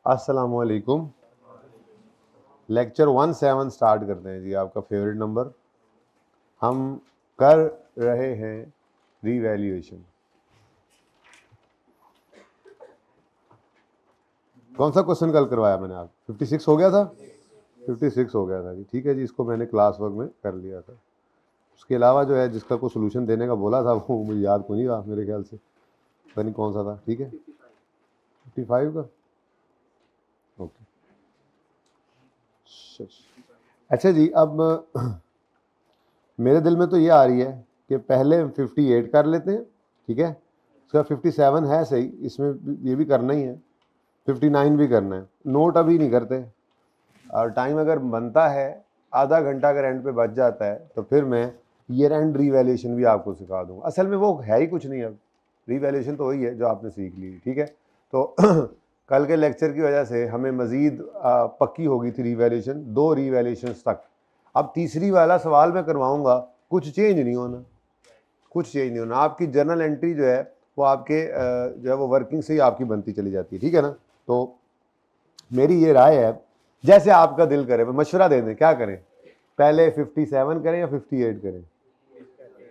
अस्सलाम वालेकुम। Lecture 17 start करते हैं जी, आपका फेवरेट नंबर। हम कर रहे हैं रीवैल्यूएशन। कौन सा क्वेश्चन कल करवाया मैंने? आप 56 हो गया था? 56 हो गया था जी, ठीक है जी। इसको मैंने क्लास वर्क में कर लिया था। उसके अलावा जो है जिसका कोई सोल्यूशन देने का बोला था वो मुझे याद को नहीं रहा, मेरे ख्याल से पता नहीं कौन सा था। ठीक है, 55 का। ओके, अच्छा जी। अब मेरे दिल में तो ये आ रही है कि पहले 58 कर लेते हैं, ठीक है। उसका 57 है सही, इसमें ये भी करना ही है, 59 भी करना है। नोट अभी नहीं करते, और टाइम अगर बनता है आधा घंटा अगर एंड पे बच जाता है तो फिर मैं ईयर एंड रीवैल्यूएशन भी आपको सिखा दूंगा। असल में वो है ही कुछ नहीं, अब रीवैल्यूएशन तो वही है जो आपने सीख ली, ठीक है। तो कल के लेक्चर की वजह से हमें मज़ीद पक्की हो गई थी रीवैल्यूएशन, 2 रीवैल्यूएशन तक। अब तीसरी वाला सवाल मैं करवाऊंगा, कुछ चेंज नहीं होना, कुछ चेंज नहीं होना। आपकी जर्नल एंट्री जो है वो आपके जो है वो वर्किंग से ही आपकी बनती चली जाती है, ठीक है ना। तो मेरी ये राय है, जैसे आपका दिल करे, मशवरा दे दें, क्या करें, पहले 57 करें या 58 करें?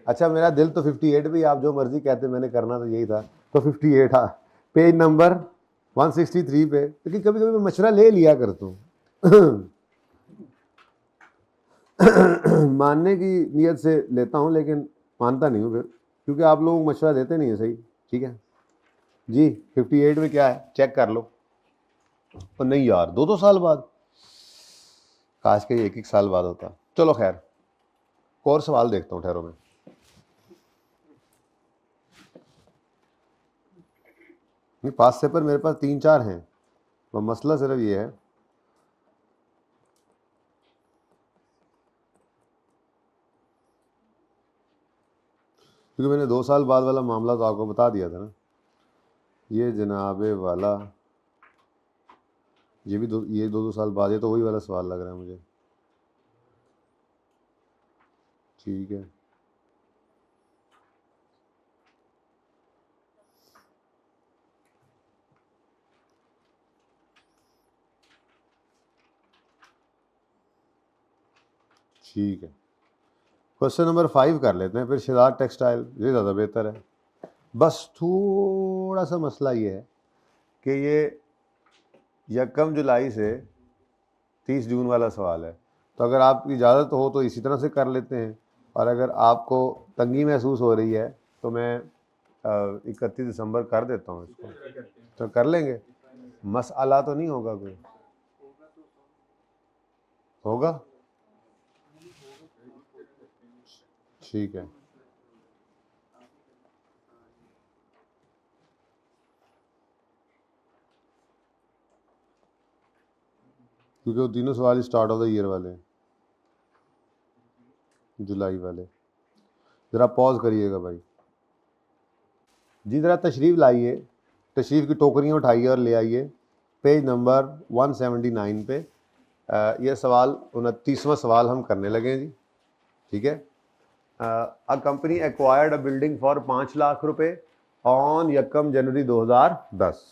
अच्छा, मेरा दिल तो 58 भी, आप जो मर्जी कहते, मैंने करना तो यही था, तो 58। हाँ, पेज नंबर 163 पे। लेकिन कभी कभी मैं मशवरा ले लिया करता हूँ मानने की नीयत से लेता हूँ, लेकिन मानता नहीं हूँ फिर, क्योंकि आप लोग मशवरा देते नहीं है सही, ठीक है जी। 58 में क्या है चेक कर लो। और नहीं यार, 2-2 साल बाद, काश के 1-1 साल बाद होता। चलो खैर, और सवाल देखता हूँ, ठहरो मैं। नहीं, पास पेपर मेरे पास 3-4 हैं, तो मसला सिर्फ ये है, क्योंकि मैंने 2 साल बाद वाला मामला तो आपको बता दिया था ना। ये जनाबे वाला, ये भी ये 2-2 साल बाद, ये तो वही वाला सवाल लग रहा है मुझे, ठीक है। ठीक है, क्वेश्चन नंबर 5 कर लेते हैं फिर, शिदात टेक्सटाइल, ये ज़्यादा बेहतर है। बस थोड़ा सा मसला ये है कि ये 1 जुलाई से 30 जून वाला सवाल है, तो अगर आपकी इजाज़त हो तो इसी तरह से कर लेते हैं, और अगर आपको तंगी महसूस हो रही है तो मैं 31 दिसंबर कर देता हूँ इसको, तो कर लेंगे। मसला तो नहीं होगा कोई? होगा, ठीक है। क्योंकि वो तीनों सवाल स्टार्ट ऑफ द ईयर वाले हैं, जुलाई वाले। ज़रा पॉज करिएगा भाई जी, ज़रा तशरीफ़ लाइए, तशरीफ़ की टोकरियाँ उठाइए और ले आइए पेज नंबर 179 पे। यह सवाल 29वां सवाल हम करने लगे हैं जी, ठीक है। A company acquired a building for 5 lakh रुपए ऑन 1 जनवरी 2010।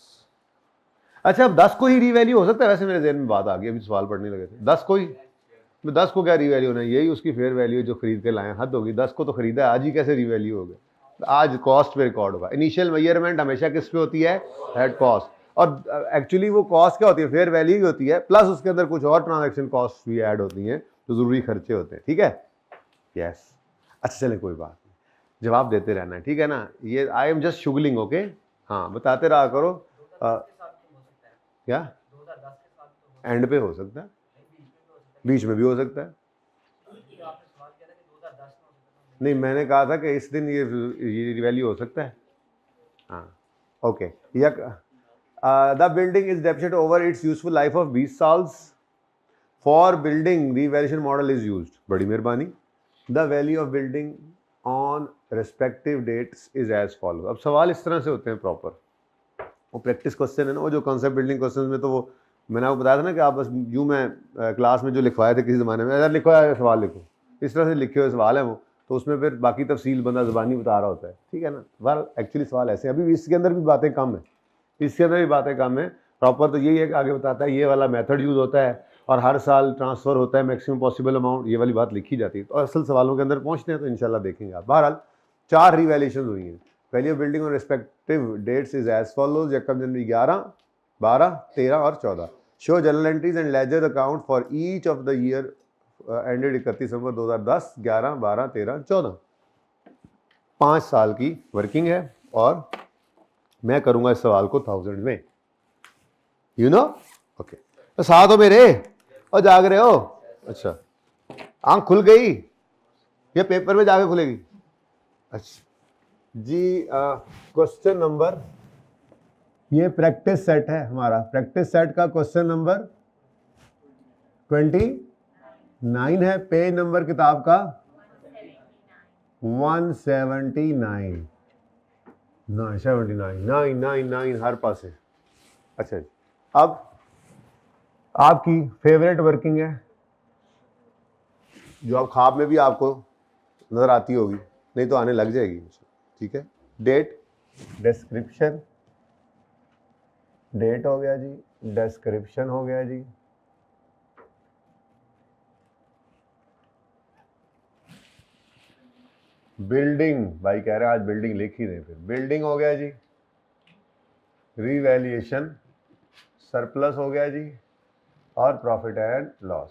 अच्छा, अब 10 को ही रीवैल्यू हो सकता है? वैसे मेरे जहन में बात आ गई, अभी सवाल पढ़ने लगे थे, 10 को ही, 10 को क्या रीवैल्यू होना है? यही उसकी फेयर वैल्यू जो खरीद के लाए, हद होगी। 10 को तो खरीदा है, आज ही कैसे रीवैल्यू हो गया? आज कॉस्ट पे रिकॉर्ड होगा। इनिशियल मेजरमेंट हमेशा किस पे होती है? At cost. और एक्चुअली वो कॉस्ट क्या होती है? फेयर वैल्यू ही होती है, प्लस उसके अंदर कुछ और ट्रांजेक्शन कॉस्ट भी ऐड होती हैं, जो जरूरी खर्चे होते हैं, ठीक है। यस, अच्छा चले, कोई बात नहीं, जवाब देते रहना है, ठीक है ना। ये आई एम जस्ट शुगलिंग, ओके। हाँ, बताते रहा करो। क्या एंड पे हो सकता है, बीच में भी हो सकता है। नहीं, मैंने कहा था कि इस दिन ये वैल्यू हो सकता है। हाँ, ओके। या the building is depreciated over its useful life of 20 साल्स। For building revaluation model is used. बड़ी मेहरबानी। The value of building on respective dates is as follow. अब सवाल इस तरह से होते हैं प्रॉपर, वो प्रैक्टिस क्वेश्चन है ना, वो जो कॉन्सेप्ट बिल्डिंग क्वेश्चन में, तो वो मैंने आपको बताया था ना कि आप बस यूँ, मैं क्लास में जो लिखवाए थे किसी ज़माने में, अगर लिखो है सवाल लिखो, इस तरह से लिखे हुए सवाल है वो, तो उसमें फिर बाकी तफसील बंदा ज़बानी बता रहा होता है, ठीक है ना। वेल एक्चुअली सवाल ऐसे, अभी इसके अंदर भी बातें कम है, इसके अंदर भी बातें कम है, प्रॉपर तो यही है, आगे बताता है ये वाला मेथड यूज होता है और हर साल ट्रांसफर होता है मैक्सिमम पॉसिबल अमाउंट, ये वाली बात लिखी जाती है। तो असल सवालों के अंदर पहुंचते हैं तो इंशाल्लाह देखेंगे आप। बहरहाल 4 रिवैल्यूएशन हुई हैं। वैल्यू ऑफ बिल्डिंग और respective dates is as follows. यकम जनवरी 11, 12, 13 और 14। Show general entries and ledger account for each of the year ended 31 दिसंबर 2010, 11, 12, 13, 14। 5 साल की वर्किंग है और मैं करूंगा इस सवाल को 1000 में। यू नो ओके, तो साथ हो मेरे और जाग रहे हो? अच्छा, आंख खुल गई या पेपर में जाके खुलेगी? अच्छा जी, क्वेश्चन नंबर, ये प्रैक्टिस सेट है हमारा, प्रैक्टिस सेट का क्वेश्चन नंबर 29 है। पेज नंबर किताब का 179, 979 हर पास है। अच्छा जी, अब आपकी फेवरेट वर्किंग है जो आप ख्वाब में भी आपको नजर आती होगी, नहीं तो आने लग जाएगी। ठीक है, डेट, डिस्क्रिप्शन, डेट हो गया जी, डिस्क्रिप्शन हो गया जी, बिल्डिंग, भाई कह रहे हैं आज बिल्डिंग लिख ही दें, फिर बिल्डिंग हो गया जी, रिवैल्यूएशन, सरप्लस हो गया जी, और प्रॉफिट एंड लॉस।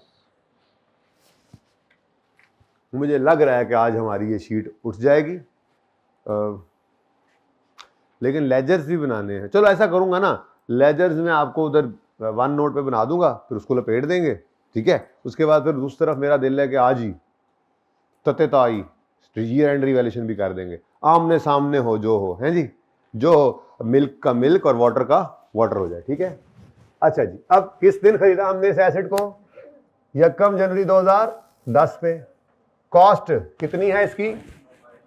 मुझे लग रहा है कि आज हमारी ये शीट उठ जाएगी, लेकिन लेजर्स भी बनाने हैं। चलो ऐसा करूंगा ना, लेजर्स में आपको उधर वन नोट पे बना दूंगा, फिर उसको लपेट देंगे। ठीक है, उसके बाद फिर दूसरी तरफ मेरा दिल है कि आज ही ततेताई ईयर एंड रिवैल्यूएशन भी कर देंगे, आमने सामने हो जो हो, हैं जी, जो हो, मिल्क का मिल्क और वाटर का वाटर हो जाए। ठीक है, अच्छा जी, अब किस दिन खरीदा हमने इस एसेट को? यकम जनवरी 2010 पे। कॉस्ट कितनी है इसकी?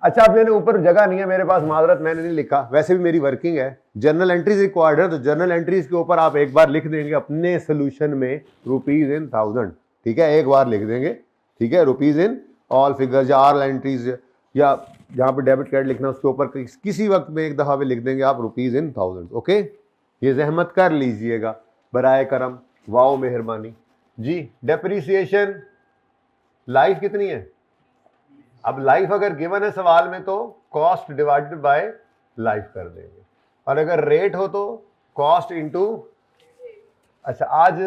अच्छा, अब मैंने ऊपर जगह नहीं है मेरे पास, माजरत मैंने नहीं लिखा, वैसे भी मेरी वर्किंग है, जनरल एंट्रीज रिक्वायर्ड है, तो जनरल एंट्रीज के ऊपर आप एक बार लिख देंगे अपने सोल्यूशन में रुपीज इन 1000। ठीक है, एक बार लिख देंगे। ठीक है, रुपीज इन ऑल फिगर्स या ऑल एंट्रीज, या जहां पर डेबिट कार्ड लिखना उसके ऊपर किसी वक्त में एक दफा पे लिख देंगे आप रुपीज इन 1000। ओके, ये जहमत कर लीजिएगा बराए करम, वाओ मेहरबानी जी। डेप्रिसिएशन लाइफ कितनी है? अब लाइफ अगर गिवन है सवाल में तो कॉस्ट डिवाइडेड बाय लाइफ कर देंगे, और अगर रेट हो तो कॉस्ट इनटू। अच्छा, आज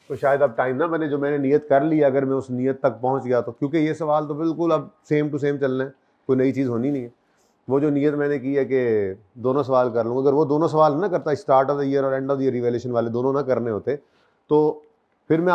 तो शायद अब टाइम ना बने, जो मैंने नियत कर ली अगर मैं उस नियत तक पहुंच गया तो, क्योंकि ये सवाल तो बिल्कुल अब सेम टू सेम चलना है, कोई नई चीज़ होनी नहीं है। वो जो नियत मैंने की है कि दोनों सवाल कर लूँगा, अगर वो दोनों सवाल ना करता, स्टार्ट ऑफ द ईयर और end of the year revaluation वाले दोनों ना करने होते, तो फिर मैं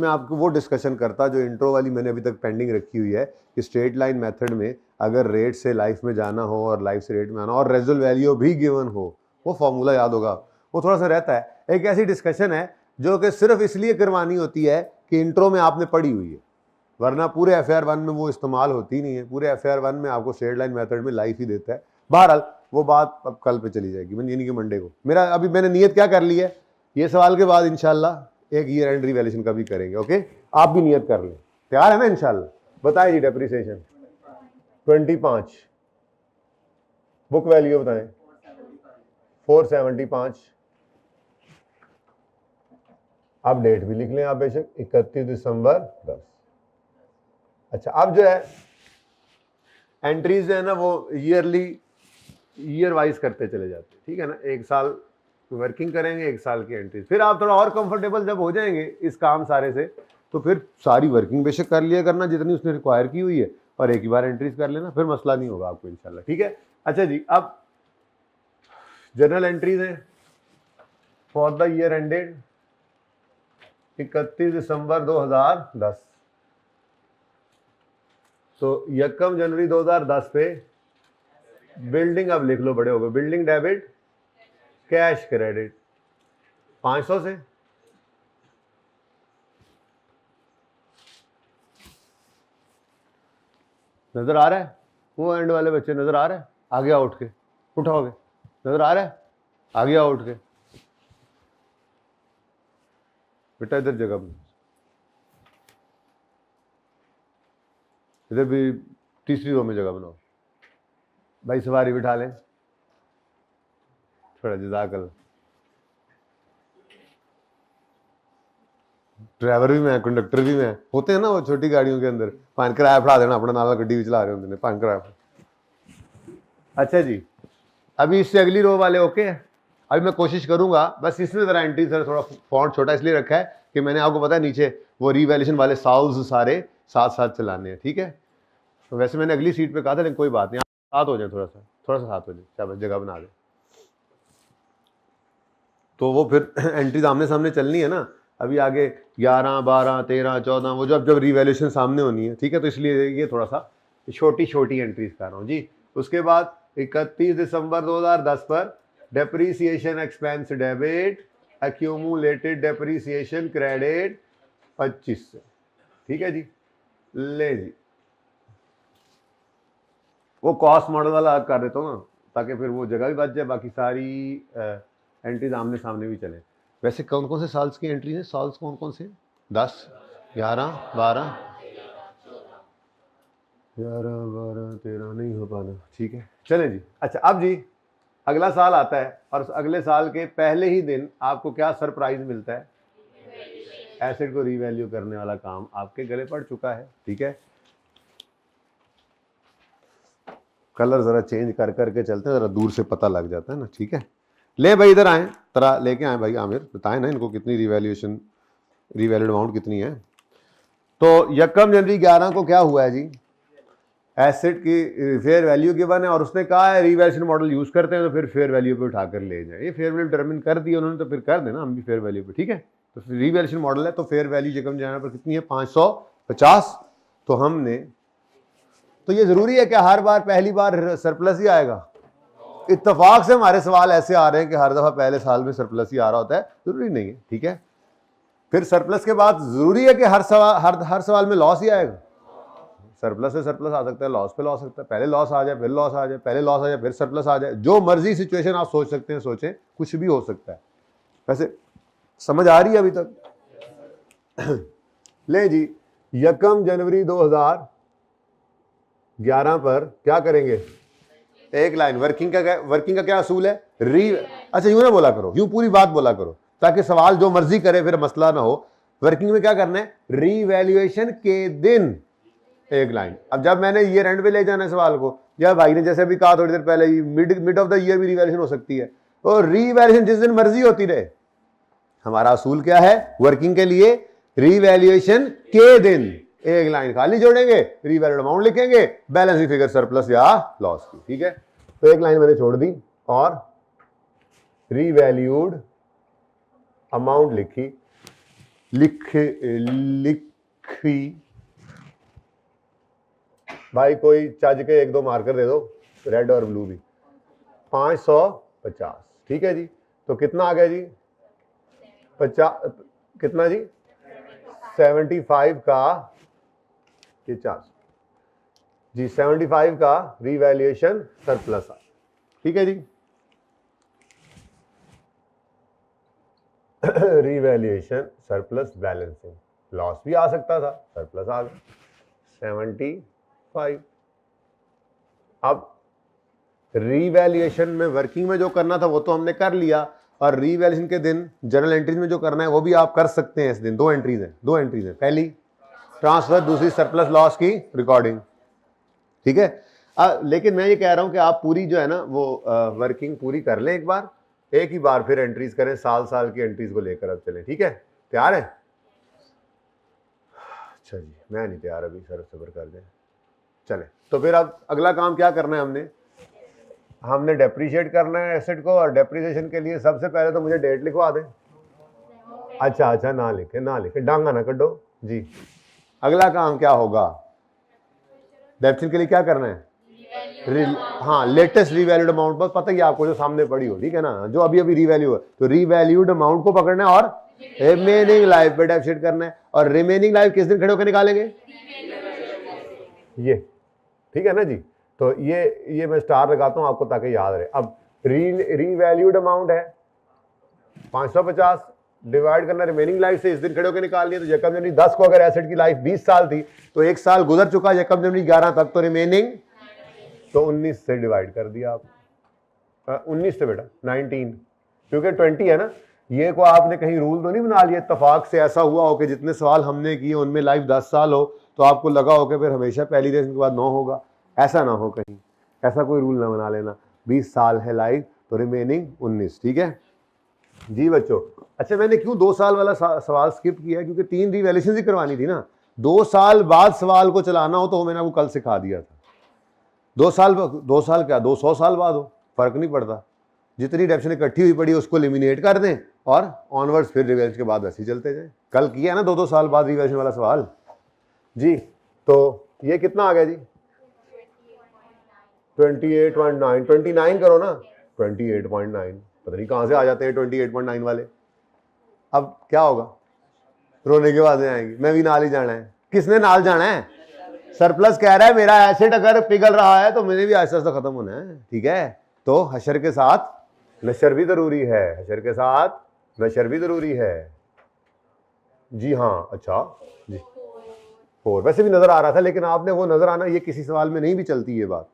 आपको वो डिस्कशन करता जो इंट्रो वाली मैंने अभी तक पेंडिंग रखी हुई है, कि स्ट्रेट लाइन मेथड में अगर रेट से लाइफ में जाना हो और लाइफ से रेट में आना और रेजल वैल्यू भी गिवन हो, वो फॉर्मूला याद होगा, वो थोड़ा सा रहता है। एक ऐसी डिस्कशन है जो कि सिर्फ इसलिए करवानी होती है कि इंट्रो में आपने पढ़ी हुई है, वरना पूरे FR 1 में वो इस्तेमाल होती नहीं है। पूरे FR 1 में आपको स्ट्रेट लाइन मेथड में लाइफ ही देता है। बहरहाल वो बात अब कल पे चली जाएगी, यानी कि मंडे को। मेरा अभी मैंने नियत क्या कर ली है, ये सवाल के बाद इंशाल्लाह एक ईयर एंड रिवैल्यूएशन का भी करेंगे। ओके, आप भी नियत कर लें, तैयार है ना इंशाल्लाह? बताएं जी, डेप्रिसिएशन 25, बुक वैल्यू बताएं 475। अब डेट भी लिख लें आप बेशक, 31 दिसंबर 10। अच्छा, अब जो है एंट्रीज है ना वो ईयर वाइज करते चले जाते हैं। ठीक है ना, एक साल वर्किंग करेंगे, एक साल की एंट्रीज, फिर आप थोड़ा और कंफर्टेबल जब हो जाएंगे इस काम सारे से, तो फिर सारी वर्किंग बेशक कर लिया करना जितनी उसने रिक्वायर की हुई है, और एक ही बार एंट्रीज कर लेना, फिर मसला नहीं होगा आपको इंशाल्लाह। ठीक है, अच्छा जी, अब जनरल एंट्रीज है फॉर द ईयर एंडेड 31 दिसंबर 2010। तो यकम जनवरी 2010 पे बिल्डिंग, अब लिख लो, बड़े हो गए, बिल्डिंग डेबिट, कैश क्रेडिट 500 से। नजर आ रहा है? वो एंड वाले बच्चे नजर आ रहा है? आ गया उठ के, उठाओगे, नजर आ रहा है? आ गया उठ के बेटा, इधर जगह में, इधर भी तीसरी रो में जगह बनाओ। भाई सवारी बिठा लें थोड़ा, जज़ाकल्लाह। ड्राइवर भी मैं, कंडक्टर भी मैं, होते हैं ना वो छोटी गाड़ियों के अंदर, भान किराया फड़ा देना अपना, नाल गड्डी भी चला रहे होंगे, भान किराया। अच्छा जी, अभी इससे अगली रो वाले ओके है। अभी मैं कोशिश करूंगा, बस इसमें जरा एंट्री सर थोड़ा फॉन्ट छोटा इसलिए रखा है कि मैंने आपको पता है नीचे वो रिवैल्यूएशन वाले साउल्स सारे साथ साथ चलाने हैं, ठीक है। तो वैसे मैंने अगली सीट पे कहा था, लेकिन कोई बात नहीं, आप साथ हो जाए, थोड़ा सा साथ हो जाए, क्या जगह बना दे, तो वो फिर एंट्रीज आमने सामने चलनी है ना। अभी आगे 11, 12, 13, 14 वो जब रिवैल्यूएशन सामने होनी है, ठीक है। तो इसलिए ये थोड़ा सा छोटी छोटी एंट्रीज कर रहा हूँ जी। उसके बाद 31 दिसंबर 2010 पर depreciation expense debit, accumulated depreciation credit 25 से, ठीक है जी। ले जी, वो कॉस्ट मॉडल वाला कर देता हूँ ना, ताकि फिर वो जगह भी बच जाए, बाकी सारी एंट्रीज आमने सामने भी चले। वैसे कौन कौन से साल्स की एंट्री है, साल्स कौन कौन से? 10, 11, 12, 11, 12, 13 नहीं हो पाना, ठीक है चले जी। अच्छा अब जी अगला साल आता है, और उस अगले साल के पहले ही दिन आपको क्या सरप्राइज मिलता है? एसेट को रीवैल्यू करने वाला काम आपके गले पड़ चुका है, ठीक है। कलर जरा चेंज कर करके चलते हैं, जरा दूर से पता लग जाता है ना, ठीक है। ले भाई इधर आए, तरह लेके आए भाई आमिर, बताएं ना इनको कितनी रिवैल्यूएशन, रिवैल्यूड अमाउंट कितनी है। तो 1 जनवरी 11 को क्या हुआ है जी, एसेट की फेयर वैल्यू गिवन है, और उसने कहा है रिवैल्यूएशन मॉडल यूज करते हैं तो फिर फेयर वैल्यू पे उठाकर ले जाए। ये फेयर वैल्यू डिटरमिन कर दिया उन्होंने, तो फिर कर देना हम भी फेयर वैल्यू पे, ठीक है। तो रिवैल्यूएशन मॉडल है, तो फेयर वैल्यू 1 जनवरी पर कितनी है? 550। तो हमने, तो ये जरूरी है कि हर बार पहली बार सरप्लस ही आएगा? इत्तेफाक से हमारे सवाल ऐसे आ रहे हैं कि हर दफा पहले साल में सरप्लस ही आ रहा होता है, जरूरी नहीं है, ठीक है। फिर सरप्लस के बाद जरूरी है कि हर सवाल में लॉस ही आएगा? सरप्लस से सरप्लस आ सकता है, लॉस पे लॉस आ सकता है, पहले लॉस आ जाए फिर लॉस आ जाए, पहले लॉस आ जाए फिर सरप्लस आ जाए, जो मर्जी सिचुएशन आप सोच सकते हैं सोचें, कुछ भी हो सकता है। वैसे समझ आ रही है अभी तक? ले जी, 1 जनवरी 2011 पर क्या करेंगे? एक लाइन वर्किंग का क्या असूल है? अच्छा यूं ना बोला करो, यूं पूरी बात बोला करो, ताकि सवाल जो मर्जी करे फिर मसला ना हो। वर्किंग में क्या करना है? रीवैल्यूएशन के दिन एक लाइन। अब जब मैंने ईयर एंड पे ले जाना है सवाल को, या भाई ने जैसे अभी कहा थोड़ी देर पहले, मिड ऑफ द ईयर भी रिवैल्यूएशन हो सकती है, और रिवैल्यूएशन जिस दिन मर्जी होती रहे। हमारा असूल क्या है वर्किंग के लिए? रिवैल्यूएशन के दिन एक लाइन खाली जोड़ेंगे, रिवैल्यूड अमाउंट लिखेंगे, बैलेंस फिगर सरप्लस या लॉस की, ठीक है। तो एक लाइन मैंने छोड़ दी और रिवैल्यूड अमाउंट लिखी भाई कोई चज के 1-2 मार्कर दे दो, रेड और ब्लू भी। 550, ठीक है जी। तो कितना आ गया जी? 50 कितना जी? 75 का ये 400 जी, 75 का रिवैल्यूएशन सरप्लस आ, ठीक है जी। रिवैल्यूएशन सरप्लस बैलेंसिंग, लॉस भी आ सकता था, सरप्लस आ गया 75। अब रिवैल्यूएशन में वर्किंग में जो करना था वो तो हमने कर लिया, और रिवैल्यूएशन के दिन जनरल एंट्रीज में जो करना है वो भी आप कर सकते हैं इस दिन। 2 एंट्रीज हैं, पहली ट्रांसफर, दूसरी सरप्लस लॉस की रिकॉर्डिंग, ठीक है। लेकिन मैं ये कह रहा हूं कि आप पूरी जो है ना वो वर्किंग पूरी कर लें एक बार, एक ही बार फिर एंट्रीज करें, साल साल की एंट्रीज को लेकर अब चलें, ठीक है। तैयार है? अच्छा जी, मैं नहीं तैयार अभी, सबर कर दें, चले। तो फिर अब अगला काम क्या करना है? हमने डेप्रीशिएट करना है एसेट को, और डेप्रीसिएशन के लिए सबसे पहले तो मुझे डेट लिखवा दें। अच्छा ना लिखे डांगा ना कड्डो जी। अगला काम क्या होगा? डेप्रीशिएशन के लिए क्या करना है? हाँ, लेटेस्ट रिवैल्यूड अमाउंट, बस पता ही आपको जो सामने पड़ी हो, ठीक है ना, जो अभी रिवैल्यू है, तो रिवैल्यूड अमाउंट को पकड़ना है और रिमेनिंग लाइफ पे डेप्रीशिएट करना है। और रिमेनिंग लाइफ किस दिन खड़े होकर निकालेंगे? ये, ठीक है ना जी। तो ये मैं स्टार लगाता हूं आपको ताकि याद रहे। अब रीवैल्यूड अमाउंट है 550, डिवाइड करना रिमेनिंग लाइफ से, इस दिन खड़े होकर निकाल लिया। तो 1 जनवरी 10 को अगर एसेट की लाइफ 20 साल थी तो 1 साल गुजर चुका 1 जनवरी 11 तक, तो रिमेनिंग तो 19 से डिवाइड कर दिया आप, 19 से बेटा 19, क्योंकि 20 है ना। ये को आपने कहीं रूल तो नहीं बना लिया, इत्तेफाक से ऐसा हुआ हो कि जितने सवाल हमने किए उनमें लाइफ 10 साल हो तो आपको लगा हो कि फिर हमेशा पहली रेशन के बाद 9 होगा, ऐसा ना हो कहीं, ऐसा कोई रूल ना बना लेना। 20 साल है लाइफ तो रिमेनिंग 19, ठीक है जी बच्चों। अच्छा मैंने क्यों 2 साल वाला सवाल स्किप किया, क्योंकि 3 रिवैल्यूएशन ही करवानी थी ना। 2 साल बाद सवाल को चलाना हो तो मैंने आपको कल सिखा दिया था। 2 साल क्या 200 साल बाद हो, फर्क नहीं पड़ता, जितनी डेप्शन इकट्ठी हुई पड़ी उसको एलिमिनेट कर दें और ऑनवर्ड्स फिर रिवैल्यूएशन के बाद वैसे ही चलते जाए। कल किया ना 2-2 साल बाद रिवैल्यूएशन वाला सवाल जी। तो ये कितना आ गया जी 28.9, 29 करो ना, 28.9, पता नहीं कहां से आ जाते हैं 28.9 वाले। अब क्या होगा, रोने के बाद आएंगे, मैं भी नाल ही जाना है। किसने नाल जाना है, सरप्लस कह रहा है मेरा एसेट अगर पिघल रहा है तो मुझे भी आहिस्ता आहिस्ता खत्म होना है, ठीक है। तो हशर के साथ नशर भी जरूरी है, हशर के साथ नशर भी जरूरी है जी हाँ। अच्छा जी 4 वैसे भी नजर आ रहा था, लेकिन आपने वो नजर आना, ये किसी सवाल में नहीं भी चलती ये बात।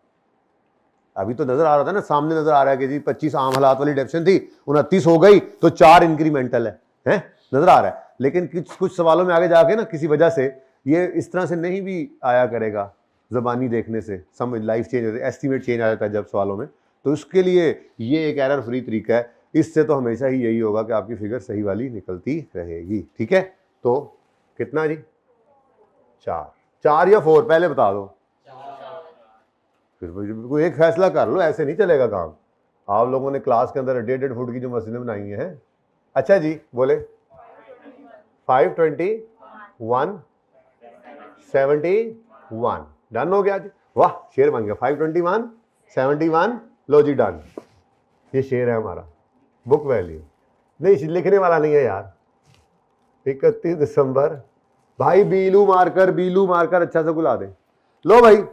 अभी तो नजर आ रहा था ना, सामने नजर आ रहा है कि जी 25 आम हालात वाली डेप्शन थी, 29 हो गई तो 4 इंक्रीमेंटल है नजर आ रहा है। लेकिन कुछ सवालों में आगे जाके ना किसी वजह से ये इस तरह से नहीं भी आया करेगा, जबानी देखने से समझ लाइफ चेंज होती है, एस्टिमेट चेंज आ जाता है जब सवालों में, तो उसके लिए ये एक एरर फ्री तरीका है। इससे तो हमेशा ही यही होगा कि आपकी फिगर सही वाली निकलती रहेगी, ठीक है। तो कितना जी 4 या 4 पहले बता दो, फिर कोई एक फैसला कर लो, ऐसे नहीं चलेगा काम। आप लोगों ने क्लास के अंदर डेडेड फूड की जो मशीनें बनाई हैं। अच्छा जी बोले 521 71 डन हो गया जी, वाह शेर बन गया 521 71, लो जी डन। ये शेर है हमारा, बुक वैल्यू नहीं लिखने वाला नहीं है यार। 31 दिसंबर, भाई बीलू मारकर अच्छा से बुला दे। लो भाई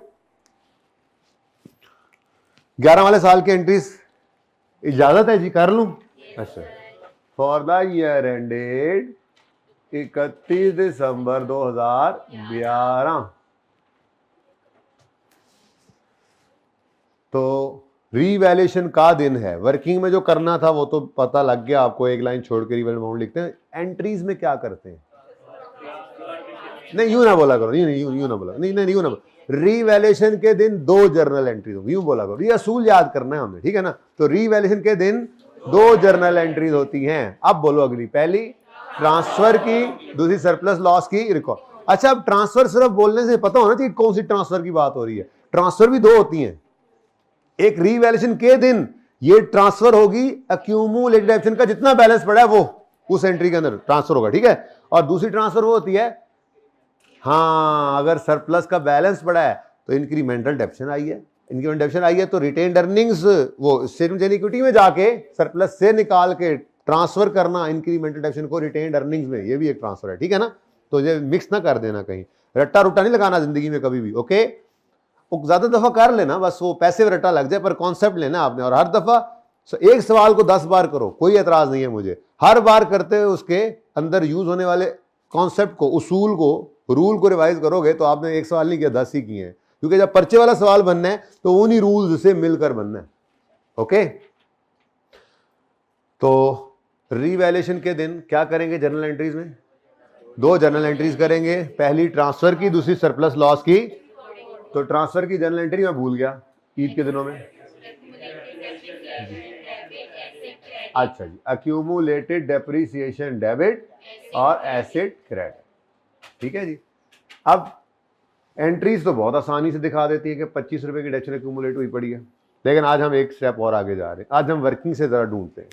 11 वाले साल के एंट्रीज इजाजत है जी, कर लूं? अच्छा फॉर द ईयर एंडेड 31 दिसंबर 2011। तो रीवैल्यूएशन का दिन है, वर्किंग में जो करना था वो तो पता लग गया आपको, एक लाइन छोड़ के रीवैल्यूएशन अमाउंट लिखते हैं। एंट्रीज में क्या करते हैं, नहीं यूं ना बोला करो, यूं ना बोला, नहीं यूं ना बोला। रीवैल्यूएशन के दिन 2 जर्नल एंट्रीज होगी, यूं बोला करो, ये असूल याद करना है हमने, ठीक है ना। तो रीवैल्यूएशन के दिन 2 जर्नल एंट्रीज होती हैं। अब बोलो अगली, पहली ट्रांसफर की, दूसरी सरप्लस लॉस की रिकॉर्ड। अच्छा अब ट्रांसफर सिर्फ बोलने से पता होना चाहिए कौन सी ट्रांसफर की बात हो रही है। ट्रांसफर भी 2 होती हैं, एक रीवैल्यूएशन के दिन ये ट्रांसफर होगी, एक्यूमुलेटेड एक्शन का जितना बैलेंस पड़ा है वो उस एंट्री के अंदर ट्रांसफर होगा, ठीक है। और दूसरी ट्रांसफर वो होती है, हाँ अगर सरप्लस का बैलेंस पड़ा है तो इंक्रीमेंटल डेप्शन आई है, इंक्रीमेंटल डेप्शन आई है तो रिटेन्ड अर्निंग्स वो स्टेटमेंट इक्विटी में जाके सरप्लस से निकाल के ट्रांसफर करना इंक्रीमेंटल डेप्शन को रिटेन्ड अर्निंग्स में, ये भी एक ट्रांसफर है, ठीक है ना। तो ये मिक्स ना कर देना कहीं, रट्टा रुट्टा नहीं लगाना जिंदगी में कभी भी, ओके। ज्यादा दफा कर लेना बस, वो पैसे रट्टा लग जाए, पर कॉन्सेप्ट लेना आपने। और हर दफा एक सवाल को 10 बार करो, कोई एतराज नहीं है मुझे। हर बार करते हुए उसके अंदर यूज होने वाले कॉन्सेप्ट को, उसूल को, रूल को रिवाइज करोगे तो आपने एक सवाल नहीं किया 10 ही किए हैं, क्योंकि जब पर्चे वाला सवाल बनना है तो उन्हीं रूल्स से मिलकर बनना है, ओके। तो रीवैल्यूएशन के दिन क्या करेंगे, जनरल एंट्रीज में 2 जनरल एंट्रीज करेंगे, पहली ट्रांसफर की, दूसरी सरप्लस लॉस की। तो ट्रांसफर की जनरल एंट्री मैं भूल गया ईद के दिनों में, अच्छा जी एक्यूमुलेटेड डेप्रिसिएशन डेबिट और एसेट क्रेडिट, ठीक है जी। अब एंट्रीज तो बहुत आसानी से दिखा देती है कि 25 रुपए की डेप्शन एक्यूमुलेट हुई पड़ी है, लेकिन आज हम एक स्टेप और आगे जा रहे हैं। आज हम वर्किंग से जरा ढूंढते हैं।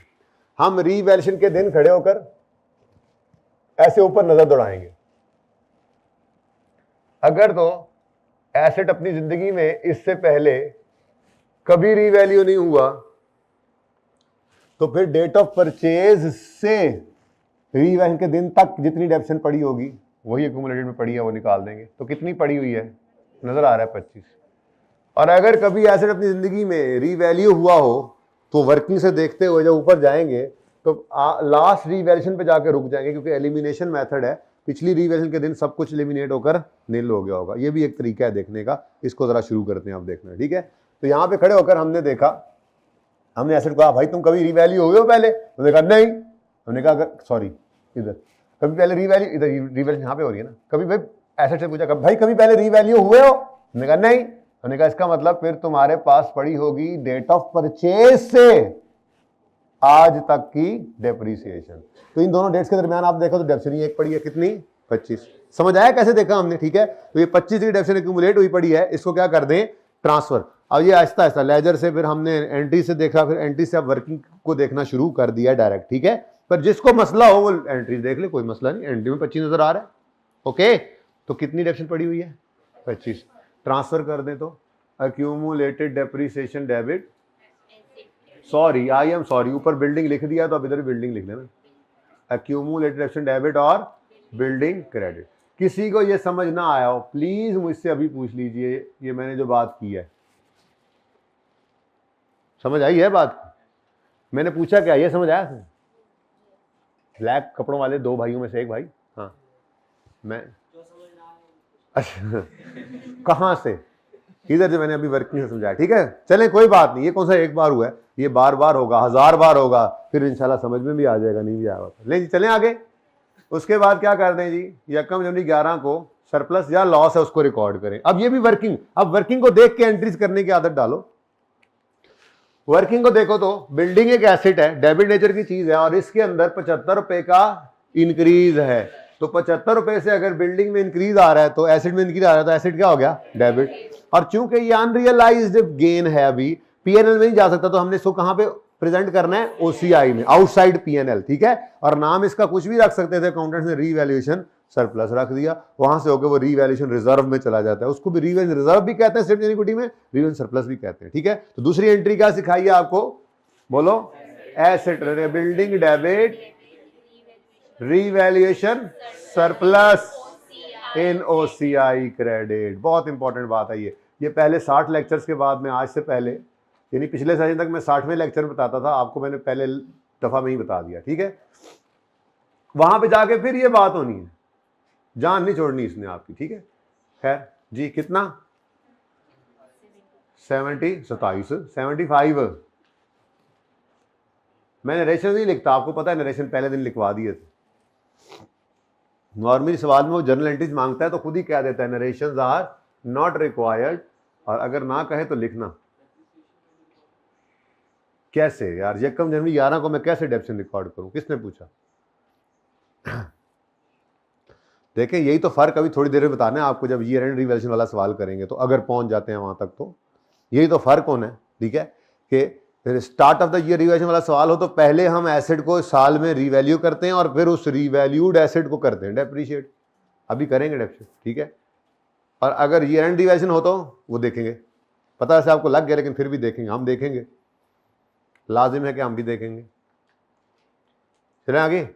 हम रीवैल्यूएशन के दिन खड़े होकर ऐसे ऊपर नजर दौड़ाएंगे, अगर तो एसेट अपनी जिंदगी में इससे पहले कभी रीवैल्यू नहीं हुआ तो फिर डेट ऑफ परचेज से रीवैल्यूएशन के दिन तक जितनी डेप्शन पड़ी होगी वही एक्यूमुलेटेड में पड़ी है, वो निकाल देंगे। तो कितनी पड़ी हुई है, नजर आ रहा है 25। और अगर कभी एसेट अपनी जिंदगी में रीवैल्यू हुआ हो तो वर्किंग से देखते हुए जब ऊपर जाएंगे तो लास्ट रीवैल्यूएशन पे जाके रुक जाएंगे, क्योंकि एलिमिनेशन मेथड है। पिछली रीवैल्यूएशन के दिन सब कुछ एलिमिनेट होकर नील हो गया होगा। ये भी एक तरीका है देखने का, इसको जरा शुरू करते हैं आप देखना, ठीक है। तो यहाँ पे खड़े होकर हमने देखा, हमने एसेट को कहा भाई तुम कभी रीवैल्यू हुए हो पहले? उन्होंने कहा नहीं। हमने कहा सॉरी इधर कभी पहले रीवैल्यू, इधर रीवैल्यू यहाँ पे हो रही है ना, कभी भाई एसेट से पूछा भाई कभी पहले रीवैल्यू हुए हो? हमने कहा नहीं। हमने कहा इसका मतलब फिर तुम्हारे पास पड़ी होगी डेट ऑफ परचेज से आज तक की डेप्रीसिएशन। तो इन दोनों डेट्स के दरमियान आप देखो तो डेप्रिसिएशन एक पड़ी है कितनी, 25। समझ आया कैसे देखा हमने? ठीक है, तो ये 25 की डेप्रिसिएशन एक्यूमुलेट हुई पड़ी है, इसको क्या कर दें, ट्रांसफर। अब ये आहिस्ता आहिस्ता लेजर से फिर हमने एंट्री से देखा, फिर एंट्री से अब वर्किंग को देखना शुरू कर दिया डायरेक्ट। ठीक है, पर जिसको मसला हो वो एंट्री देख ले, कोई मसला नहीं। एंट्री में 25 नजर आ रहा है। ओके, तो कितनी डेप्रिसिएशन पड़ी हुई है, 25। ट्रांसफर कर दें तो accumulated depreciation debit, sorry I am sorry, ऊपर बिल्डिंग लिख दिया तो अब इधर बिल्डिंग लिख लेना, एक्यूमुलेटेड डेप्रिसिएशन डेबिट और बिल्डिंग क्रेडिट। किसी को ये समझ ना आया हो प्लीज मुझसे अभी पूछ लीजिए, ये मैंने जो बात की है समझ आई है बात? मैंने पूछा क्या, ये समझ आया? ब्लैक कपड़ों वाले दो भाइयों में से एक भाई, हाँ मैं, अच्छा कहाँ से? इधर से मैंने अभी वर्किंग से समझाया। ठीक है, चलें कोई बात नहीं, ये कौन सा एक बार हुआ है, ये बार बार होगा, 1000 बार होगा, फिर इंशाल्लाह समझ में भी आ जाएगा, नहीं भी आएगा। ले जी चलें आगे। उसके बाद क्या कर दें जी, यकम जनवरी 11 को सरप्लस या लॉस है उसको रिकॉर्ड करें। अब ये भी वर्किंग, अब वर्किंग को देख के एंट्रीज करने की आदत डालो। वर्किंग को देखो तो बिल्डिंग एक एसेट है, डेबिट नेचर की चीज है, और इसके अंदर 75 रुपए का इंक्रीज है। तो 75 रुपए से अगर बिल्डिंग में इंक्रीज आ रहा है तो एसेट में इंक्रीज आ रहा है, तो एसेट क्या हो गया, डेबिट। और चूंकि ये अनरियलाइज्ड गेन है, अभी पीएनएल में नहीं जा सकता, तो हमने इसको कहां पे प्रेजेंट करना है, ओसीआई में, आउटसाइड पीएनएल। ठीक है, और नाम इसका कुछ भी रख सकते थे, अकाउंटेंट्स ने रीवैल्यूएशन सरप्लस रख दिया, वहां से होकर वो रीवैल्यूएशन रिजर्व में चला जाता है, उसको भी रीवैल्यूएशन रिजर्व भी कहते हैं स्टेटमेंट इक्विटी में, रीवैल्यूएशन सरप्लस भी कहते हैं। ठीक है, तो दूसरी एंट्री क्या सिखाई है आपको, बोलो, asset building debit revaluation surplus इन ओसीआई क्रेडिट। बहुत इंपॉर्टेंट बात है ये पहले 60 लेक्चर्स के बाद में, आज से पहले यानी पिछले सेशन तक मैं 60वें लेक्चर बताता था आपको, मैंने पहले दफा में ही बता दिया। ठीक है, वहां पे जाके फिर ये बात होनी है, जान नहीं छोड़नी इसने आपकी। ठीक है, खैर जी, कितना 75। मैं नरेशन नहीं लिखता, आपको पता है, नरेशन पहले दिन लिखवा दिए थे। नॉर्मली सवाल में वो जर्नल एंट्रीज मांगता है तो खुद ही कह देता है नरेशंस आर नॉट रिक्वायर्ड, और अगर ना कहे तो लिखना। कैसे यार, यकम जनवरी 11 को मैं कैसे डेप्रिसिएशन रिकॉर्ड करूं, किसने पूछा? देखें, यही तो फर्क अभी थोड़ी देर में बताना है आपको, जब ईयर एंड रिवैल्यूएशन वाला सवाल करेंगे तो, अगर पहुंच जाते हैं वहां तक तो यही तो फर्क होना है। ठीक है, कि फिर start of the year revaluation वाला सवाल हो तो पहले हम एसेट को साल में रिवैल्यू करते हैं और फिर उस रिवैल्यूड एसेट को करते हैं डेप्रीशिएट। अभी करेंगे डेप्रीशिएट। ठीक है, और अगर ईयर एंड रिवैल्यूएशन हो तो वो देखेंगे, पता है आपको लग गया, लेकिन फिर भी देखेंगे, हम देखेंगे, लाजिम है कि हम भी देखेंगे। चलें आगे।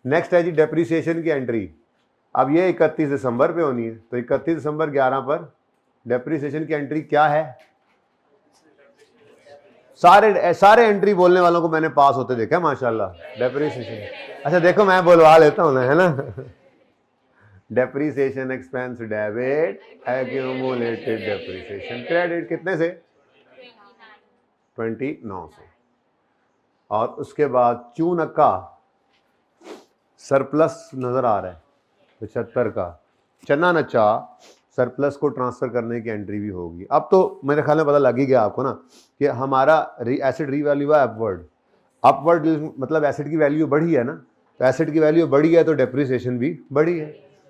नेक्स्ट है जी डेप्रीसिएशन की एंट्री। अब ये 31 दिसंबर पे होनी है, तो 31 दिसंबर 11 पर डेप्रीसिएशन की एंट्री क्या है? सारे एंट्री बोलने वालों को मैंने पास होते देखा माशाल्लाह। डेप्रीसिएशन, अच्छा देखो मैं बोलवा लेता हूँ ना, है ना। Depreciation expense debit, accumulated depreciation credit, कितने से? 29 से। और उसके बाद चूनक्का सरप्लस नजर आ रहा है 75 का, चना नचा सरप्लस को ट्रांसफर करने की एंट्री भी होगी। अब तो मेरे ख्याल में पता लग ही गया आपको ना कि हमारा एसेट रीवैल्यू है अपवर्ड। अपवर्ड मतलब एसेट की वैल्यू बढ़ी है ना, तो एसेट की वैल्यू बढ़ी है तो डेप्रीसिएशन भी बढ़ी है।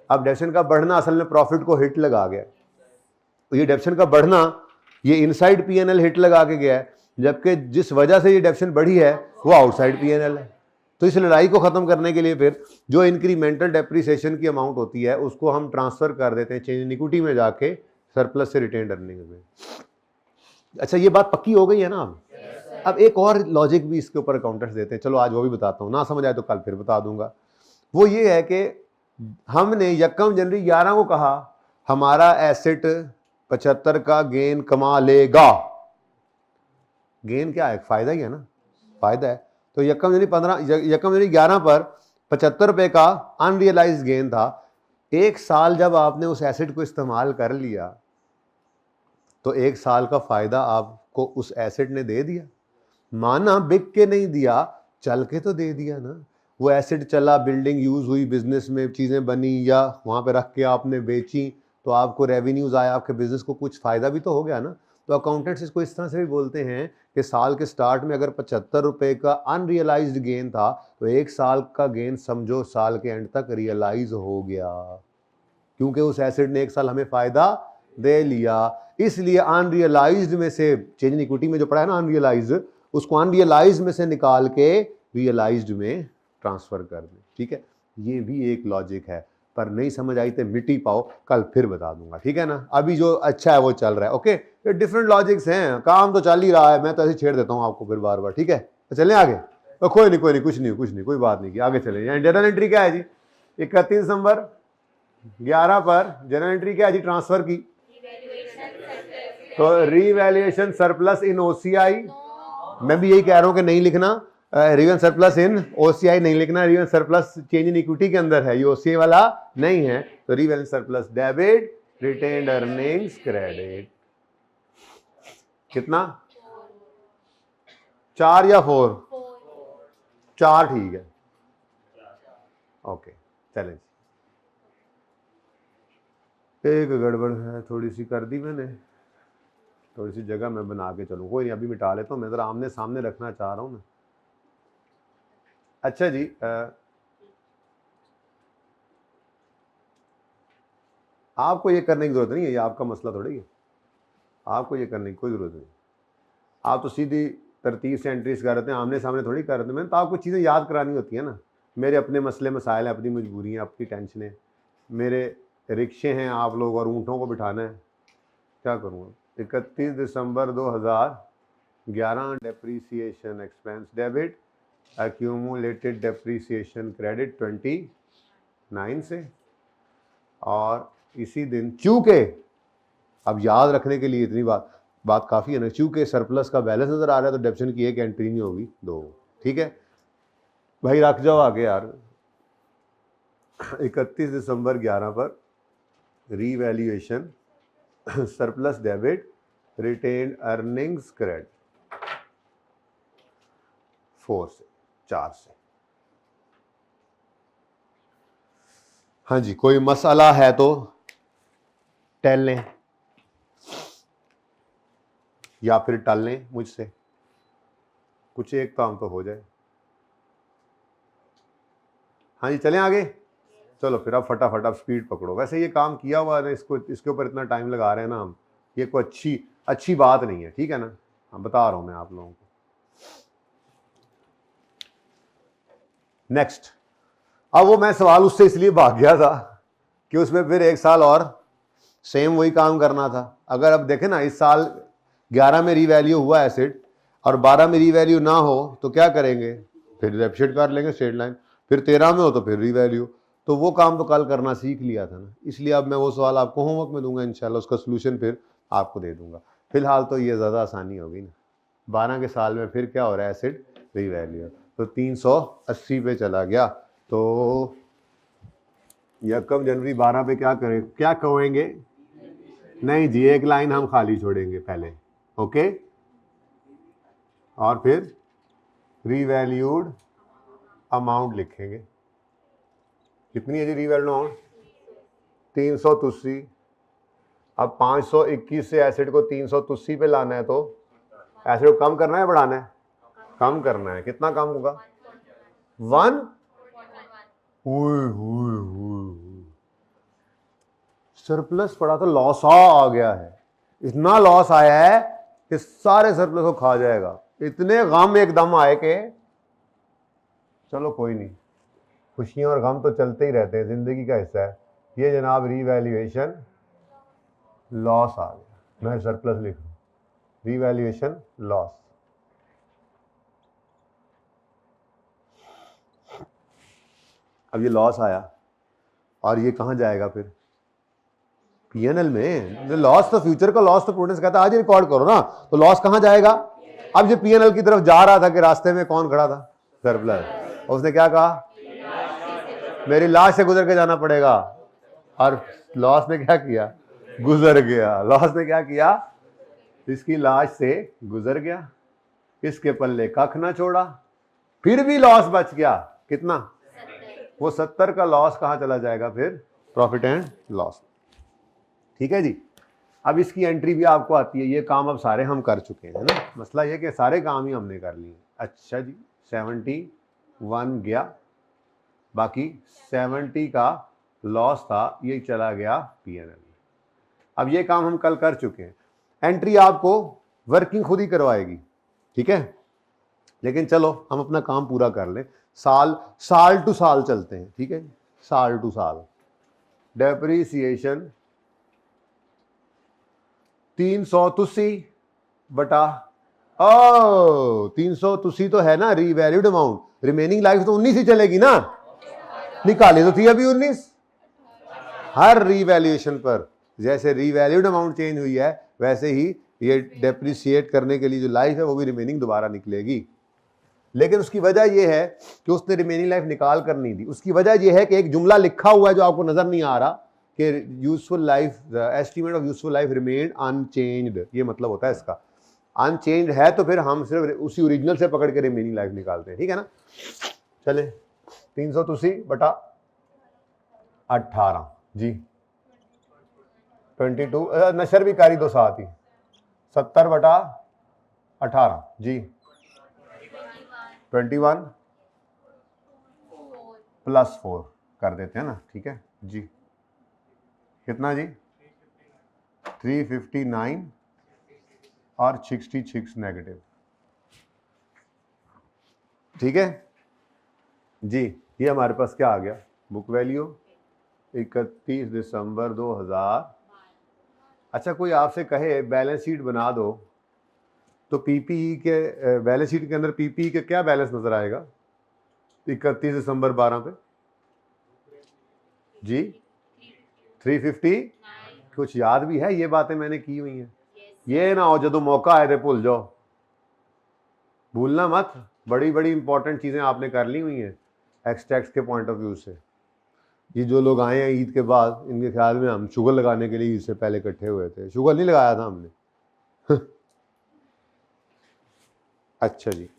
अब डेप्रिसिएशन का बढ़ना असल में प्रॉफिट को हिट लगा गया, तो ये डेप्रिसिएशन का बढ़ना ये इनसाइड पीएनएल हिट लगा के गया है, जबकि जिस वजह से ये डेप्रिसिएशन बढ़ी है वो आउटसाइड पीएनएल है। तो इस लड़ाई को खत्म करने के लिए फिर जो इंक्रीमेंटल डेप्रीसिएशन की अमाउंट होती है उसको हम ट्रांसफर कर देते हैं चेंज इन इक्विटी में जाके सरप्लस से रिटेन्ड अर्निंग में। अच्छा, ये बात पक्की हो गई है ना। अब एक और लॉजिक भी इसके ऊपर अकाउंटेंट्स देते हैं, चलो आज वो भी बताता हूँ, ना समझ आए तो कल फिर बता दूंगा। वो ये है कि हमने यकम जनवरी 11 को कहा हमारा एसेट 75 का गेन कमा लेगा। गेन क्या है, फायदा ही है ना, फायदा है। तो यकम जनवरी 11 पर 75 रुपए का अनरियलाइज्ड गेन था। एक साल जब आपने उस एसेट को इस्तेमाल कर लिया तो 1 साल का फायदा आपको उस एसेट ने दे दिया। माना बिक के नहीं दिया, चल के तो दे दिया ना। वो एसेट चला, बिल्डिंग यूज हुई, बिजनेस में चीजें बनी, या वहां पे रख के आपने बेची तो आपको रेवेन्यूज आया, आपके बिजनेस को कुछ फायदा भी तो हो गया ना। तो अकाउंटेंट्स इसको इस तरह से भी बोलते हैं कि साल के स्टार्ट में अगर 75 रुपए का अनरियलाइज्ड गेन था तो 1 साल का गेन समझो साल के एंड तक रियलाइज हो गया, क्योंकि उस एसेट ने 1 साल हमें फायदा दे लिया। इसलिए अनरियलाइज्ड में से, चेंज इन इक्विटी में जो पड़ा है ना अनरियलाइज्ड, उसको अनरियलाइज्ड में से निकाल के रियलाइज्ड में ट्रांसफर कर दें। ठीक है, ये भी एक लॉजिक है, पर नहीं समझ आई तो मिट्टी पाओ, कल फिर बता दूंगा। ठीक है ना, अभी जो अच्छा है वो चल रहा है। ओके, ये डिफरेंट लॉजिक्स हैं, काम तो चल ही रहा है, मैं तो ऐसे छेड़ देता हूँ आपको फिर बार बार। ठीक है, तो चलें आगे। तो कोई नहीं कुछ नहीं, कोई बात नहीं की, आगे चले। यहाँ जर्नल एंट्री क्या है जी? 31 दिसंबर 11 पर जर्नल एंट्री क्या है जी? ट्रांसफर की। तो रीवैल्यूएशन सरप्लस इन ओसीआई, मैं भी यही कह रहा हूं कि नहीं लिखना रिवन सरप्लस इन ओसीआई, नहीं लिखना। Reval surplus change in equity के अंदर है, ये ओसीआई वाला नहीं है। तो reval surplus debit, retained earnings credit. कितना? 4 या 4? 4 ठीक है। ओके, चलें। एक गड़बड़ है, थोड़ी सी कर दी मैंने, थोड़ी सी जगह मैं बना के चलूँ, कोई नहीं अभी मिटा लेता हूँ, मैं ज़रा आमने सामने रखना चाह रहा हूँ ना। अच्छा जी, आपको ये करने की ज़रूरत नहीं है, ये आपका मसला थोड़ी है, आपको ये करने की कोई ज़रूरत नहीं। आप तो सीधी तरतीब से एंट्रीज कर रहे हैं, आमने सामने थोड़ी कर रहे हैं। मैंने तो आपको चीज़ें याद करानी होती है ना। मेरे अपने मसले मसाइल हैं, अपनी मजबूरियाँ, अपनी टेंशनें, मेरे रिक्शे हैं आप लोग और ऊँटों को बिठाना है, क्या करूँगा। 31 दिसंबर 2011 depreciation expense debit, accumulated depreciation credit 29 से, और इसी दिन चूंकि, अब याद रखने के लिए इतनी बात काफ़ी है ना, चूंकि सरप्लस का बैलेंस नज़र आ रहा है तो डेप्शन की एक एंट्री नहीं होगी, 2। ठीक है भाई, रख जाओ आगे यार। 31 दिसंबर 11 पर revaluation surplus debit, retained earnings credit 4 से। हाँ जी, कोई मसला है तो टल लें या फिर टल लें मुझसे, कुछ एक काम तो हो जाए। हाँ जी, चलें आगे। चलो फिर अब फटाफट अब स्पीड पकड़ो। वैसे ये काम किया हुआ है, इसको इसके ऊपर इतना टाइम लगा रहे हैं ना हम, ये कोई अच्छी बात नहीं है। ठीक है ना, हाँ बता रहा हूं मैं आप लोगों को। नेक्स्ट, अब वो मैं सवाल उससे इसलिए भाग गया था कि उसमें फिर 1 साल और सेम वही काम करना था। अगर अब देखें ना, इस साल 11 में रीवैल्यू हुआ एसेट और 12 में रीवैल्यू ना हो तो क्या करेंगे? फिर डेप्शिट कर लेंगे स्ट्रेट लाइन। फिर 13 में हो तो फिर रीवैल्यू। तो वो काम तो कल करना सीख लिया था ना, इसलिए अब मैं वो सवाल आपको होमवर्क में दूंगा इंशाल्लाह, उसका सोल्यूशन फिर आपको दे दूंगा। फिलहाल तो ये ज़्यादा आसानी होगी ना। 12 के साल में फिर क्या हो रहा है? एसेट रीवैल्यू, तो 380 पे चला गया। तो 1 जनवरी 12 पे क्या करें, क्या कहेंगे? नहीं जी, एक लाइन हम खाली छोड़ेंगे पहले। ओके, और फिर रीवैल्यूड अमाउंट लिखेंगे। कितनी है जी रीवैल्यूड अमाउंट? 383। अब 521 से एसेट को 383 पे लाना है, तो एसेट को कम करना है बढ़ाना है? कम करना है। कितना कम होगा? 1। सरप्लस पड़ा तो लॉस आ गया है, इतना लॉस आया है कि सारे सरप्लस को खा जाएगा। इतने गम एकदम आए कि चलो कोई नहीं, खुशियां और गम तो चलते ही रहते हैं, जिंदगी का हिस्सा है। ये जनाब रीवैल्यूएशन लॉस आ गया, मैं सरप्लस लिख रहा हूं, रीवैल्यूएशन लॉस। अब ये लॉस आया और ये कहां जाएगा फिर? पीएनएल में। लॉस तो फ्यूचर का लॉस तो प्रूडेंस कहता है आज रिकॉर्ड करो ना, तो लॉस कहां जाएगा? अब ये पीएनएल की तरफ जा रहा था कि रास्ते में कौन खड़ा था? सरप्लस। उसने क्या कहा? मेरी लाश से गुजर के जाना पड़ेगा। और लॉस ने क्या किया? गुजर गया। लॉस ने क्या किया? इसकी लाश से गुजर गया, इसके पल्ले कख ना छोड़ा, फिर भी लॉस बच गया। कितना? 70। वो 70 का लॉस कहाँ चला जाएगा फिर? Profit and loss. ठीक है जी। अब इसकी एंट्री भी आपको आती है। ये काम अब सारे हम कर चुके हैं ना, मसला ये कि सारे काम ही हमने कर लिए। अच्छा जी, 71 गया, बाकी 70 का लॉस था, ये चला गया P&L। अब ये काम हम कल कर चुके हैं। एंट्री आपको वर्किंग खुद ही करवाएगी, ठीक है, लेकिन चलो हम अपना काम पूरा कर लें। साल टू साल चलते हैं, ठीक है, साल टू साल। डेप्रीसिएशन 383 बटा 383 तो है ना रीवैल्यूड अमाउंट, रिमेनिंग लाइफ तो 19 ही चलेगी ना, निकाले तो थी अभी 19। हर रीवैल्यूएशन पर जैसे रीवैल्यूड अमाउंट चेंज हुई है वैसे ही ये डेप्रिसिएट करने के लिए जो लाइफ है वो भी रिमेनिंग दोबारा निकलेगी। लेकिन उसकी वजह यह है कि उसने रिमेनिंग लाइफ निकाल कर नहीं दी। उसकी वजह यह है कि एक जुमला लिखा हुआ है जो आपको नजर नहीं आ रहा कि useful life, the estimate of useful life remained unchanged. ये मतलब होता है इसका, अनचेंज्ड है तो फिर हम सिर्फ उसी ओरिजिनल से पकड़ के रिमेनिंग लाइफ निकालते हैं, ठीक है ना। चले 383 बटा 18 जी, 22 नशर भी कारी दो साथ ही, 70 बटा 18 जी, 21 प्लस 4 कर देते हैं ना, ठीक है जी। कितना जी? 359 और 66 नेगेटिव, ठीक है जी। ये हमारे पास क्या आ गया? बुक वैल्यू 31 दिसंबर 2000। अच्छा, कोई आपसे कहे बैलेंस शीट बना दो तो पीपीई के बैलेंस शीट के अंदर पीपीई के क्या बैलेंस नजर आएगा 31 दिसंबर 12 पे जी? 350। कुछ याद भी है? ये बातें मैंने की हुई हैं। ये ना हो जो मौका आए थे भूल जाओ, भूलना मत। बड़ी बड़ी इंपॉर्टेंट चीजें आपने कर ली हुई हैं एक्सटैक्स के पॉइंट ऑफ व्यू से। ये जो लोग आए हैं ईद के बाद, इनके ख्याल में हम शुगर लगाने के लिए ईद से पहले इकट्ठे हुए थे। शुगर नहीं लगाया था हमने। अच्छा जी,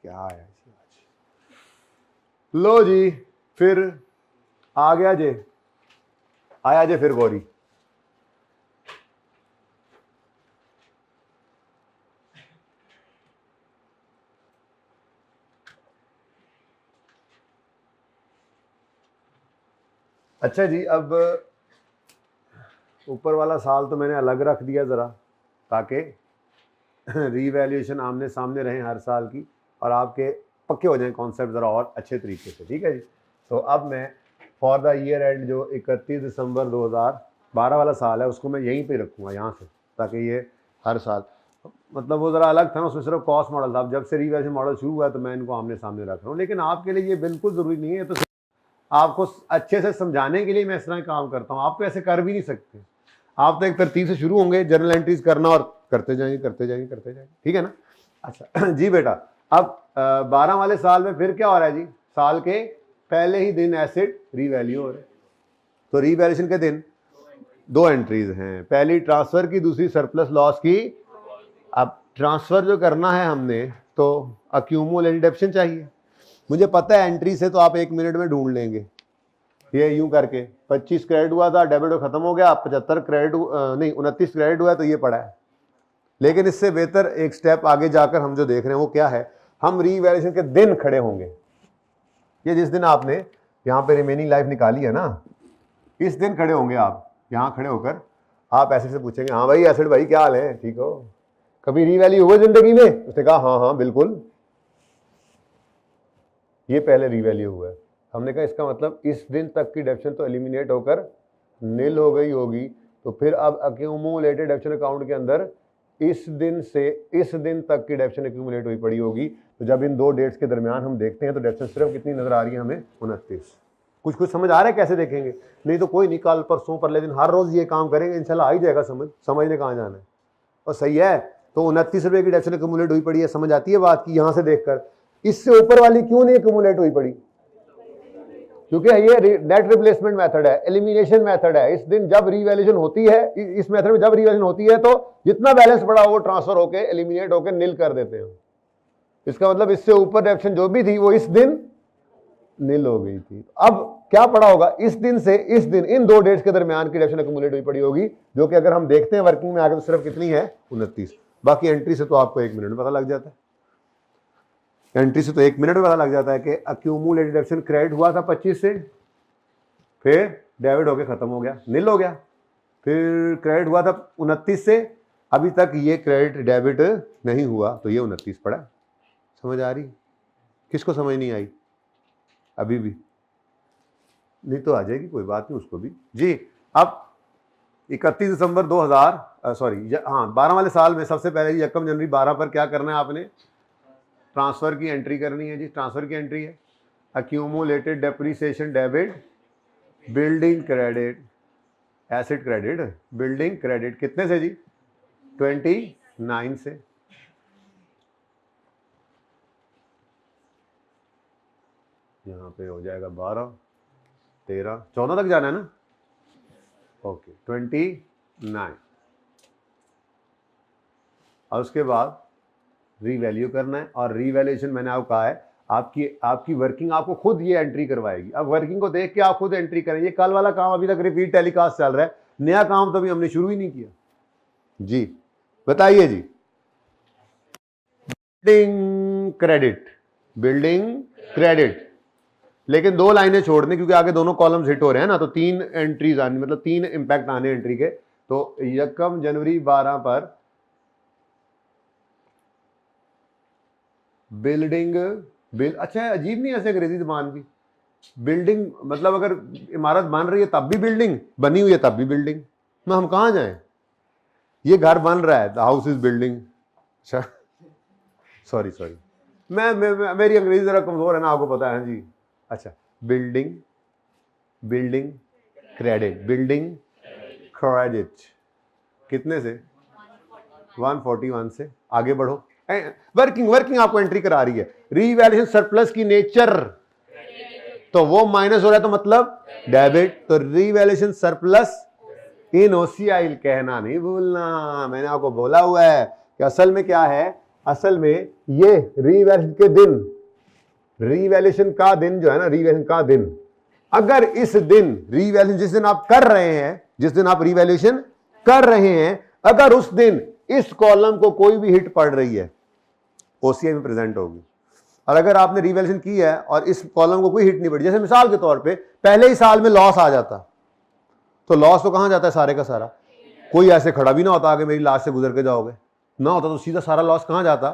क्या है? लो जी, फिर आ गया जे, आया जे फिर गौरी। अच्छा जी, अब ऊपर वाला साल तो मैंने अलग रख दिया ज़रा, ताकि रीवैल्यूएशन आमने सामने रहे हर साल की और आपके पक्के हो जाएं कॉन्सेप्ट ज़रा और अच्छे तरीके से, ठीक है जी। तो अब मैं फॉर द ईयर एंड जो 31 दिसंबर 2012 वाला साल है उसको मैं यहीं पे रखूँगा यहाँ से, ताकि ये हर साल, मतलब वो ज़रा अलग था ना, उसमें सिर्फ कॉस्ट मॉडल था। अब जब से रीवैल्यूएशन मॉडल शुरू हुआ तो मैं इनको आमने सामने रख रहा हूँ। लेकिन आपके लिए ये बिल्कुल ज़रूरी नहीं है, तो आपको अच्छे से समझाने के लिए मैं इस तरह काम करता हूँ। आप तो ऐसे कर भी नहीं सकते। आप तो एक तरतीब से शुरू होंगे जर्नल एंट्रीज करना और करते जाएंगे करते जाएंगे करते जाएंगे, ठीक है ना। अच्छा जी बेटा, अब 12 वाले साल में फिर क्या हो रहा है जी? साल के पहले ही दिन एसेट रीवैल्यू हो रहे हैं। तो रीवैल्यूएशन के दिन दो एंट्रीज हैं, पहली ट्रांसफर की, दूसरी सरप्लस लॉस की। अब ट्रांसफर जो करना है हमने तो अक्यूमुलेटेड डेप्शन चाहिए। मुझे पता है एंट्री से तो आप 1 मिनट में ढूंढ लेंगे। ये यूं करके 25 क्रेडिट हुआ था, डेबिट खत्म हो गया, 75 क्रेडिट नहीं 29 क्रेडिट हुआ तो ये पड़ा है। लेकिन इससे बेहतर एक स्टेप आगे जाकर हम जो देख रहे हैं वो क्या है, हम रीवैल्यूएशन के दिन खड़े होंगे। ये जिस दिन आपने यहाँ पे रिमेनिंग लाइफ निकाली है ना, इस दिन खड़े होंगे आप। यहाँ खड़े होकर आप ऐसे से पूछेंगे, हाँ भाई एसिड भाई क्या हाल है, ठीक हो? कभी रीवैल्यू हुआ जिंदगी में? उसने कहा हाँ हाँ बिल्कुल, ये पहले रीवैल्यू हुआ है। हमने कहा इसका मतलब इस दिन तक की डेप्शन तो एलिमिनेट होकर नील हो गई होगी, तो फिर अब अक्यूमुलेटेड डेप्शन अकाउंट के अंदर इस दिन से इस दिन तक की डेप्शन एक्यूमुलेट हुई पड़ी होगी। तो जब इन दो डेट्स के दरमियान हम देखते हैं तो डेप्शन सिर्फ कितनी नजर आ रही है हमें? 29। कुछ समझ आ रहा है कैसे देखेंगे? नहीं तो कोई नहीं, कल परसों परले दिन हर रोज ये काम करेंगे, इंशाल्लाह आ ही जाएगा समझने कहाँ जाना है। और सही है, तो 29 रुपये की डेप्शन एक्यूमुलेट हुई पड़ी है, समझ आती है बात की। यहाँ से देखकर इससे ऊपर वाली क्यों नहीं एक्यूमुलेट हुई पड़ी? क्योंकि ये नेट रिप्लेसमेंट मेथड है, एलिमिनेशन मेथड है। इस दिन जब रीवैल्यूएशन होती है, इस मेथड में जब रीवैल्यूएशन होती है तो जितना बैलेंस पड़ा वो ट्रांसफर होके एलिमिनेट होके नील कर देते हैं। इसका मतलब इससे ऊपर डेप्शन जो भी थी वो इस दिन नील हो गई थी। अब क्या पड़ा होगा, इस दिन से इस दिन, इन दो डेट्स के दरमियान की डेप्शन एक्यूमुलेट हुई पड़ी होगी, जो कि अगर हम देखते हैं वर्किंग में आगे तो सिर्फ कितनी है, 29। बाकी एंट्री से तो आपको 1 मिनट में पता लग जाता है। एंट्री से तो 1 मिनट में पता लग जाता है कि अक्यूमुलेटेड डेप्शन क्रेडिट हुआ था 25 से, फिर डेबिट होके खत्म हो गया, नील हो गया। फिर क्रेडिट हुआ था 29 से, अभी तक ये क्रेडिट डेबिट नहीं हुआ, तो ये 29 पड़ा। समझ आ रही? किसको समझ नहीं आई अभी भी? नहीं तो आ जाएगी, कोई बात नहीं, उसको भी जी। अब 31 दिसंबर 2000 सॉरी हाँ 12 वाले साल में सबसे पहले 1 जनवरी 12 पर क्या करना है आपने, ट्रांसफर की एंट्री करनी है जी। ट्रांसफर की एंट्री है accumulated depreciation debit building credit asset credit building credit कितने से जी, 29 से। यहाँ पे हो जाएगा 12, 13, 14 तक जाना है ना, ओके 29। और उसके बाद रीवैल्यू करना है, और रीवैल्यूएशन मैंने आपको कहा है आपकी वर्किंग आपको खुद ये एंट्री करवाएगी। अब वर्किंग को देख के आप खुद एंट्री करेंगे। कल वाला काम अभी तक रिपीट टेलीकास्ट चल रहा है, नया काम तो अभी हमने शुरू ही नहीं किया जी। बताइए जी, बिल्डिंग क्रेडिट, लेकिन 2 लाइनें छोड़ दें क्योंकि आगे दोनों कॉलम्स हिट हो रहे हैं ना, तो 3 एंट्रीज आनी, मतलब 3 इंपैक्ट आने एंट्री के। तो 1 जनवरी 12 पर अच्छा अजीब नहीं ऐसे अंग्रेजी जबान की, बिल्डिंग मतलब अगर इमारत बन रही है तब भी बिल्डिंग, बनी हुई है तब भी बिल्डिंग, मैं हम कहाँ जाएं? ये घर बन रहा है, द हाउस इज बिल्डिंग। अच्छा सॉरी मेरी अंग्रेजी जरा कमजोर है ना, आपको पता है जी। अच्छा बिल्डिंग क्रेडिट कितने से, 141 से। आगे बढ़ो, वर्किंग आपको एंट्री करा रही है। रीवैल्यूएशन सरप्लस की नेचर, तो वो माइनस हो रहा है तो मतलब डेबिट, तो रीवैल्यूएशन सरप्लस इन ओसीआई कहना नहीं भूलना। मैंने आपको बोला हुआ है कि असल में क्या है, असल में ये रीवैल्यूएशन के दिन, रीवैल्यूएशन का दिन जो है ना, रीवैल्यूएशन का दिन, अगर इस दिन रीवैल्यूएशन जिस दिन आप कर रहे हैं, जिस दिन आप रीवैल्यूएशन कर रहे हैं, अगर उस दिन इस कॉलम को कोई भी हिट पड़ रही है ओसीआई में प्रेजेंट होगी। और अगर आपने रीवैल्यूएशन की है और इस कॉलम को कोई हिट नहीं पड़ी, जैसे मिसाल के तौर पे पहले ही साल में लॉस आ जाता, तो लॉस तो कहां जाता है, सारे का सारा। कोई ऐसे खड़ा भी ना होता आगे मेरी लाश से गुजर के जाओगे, ना होता तो सीधा सारा लॉस कहां जाता,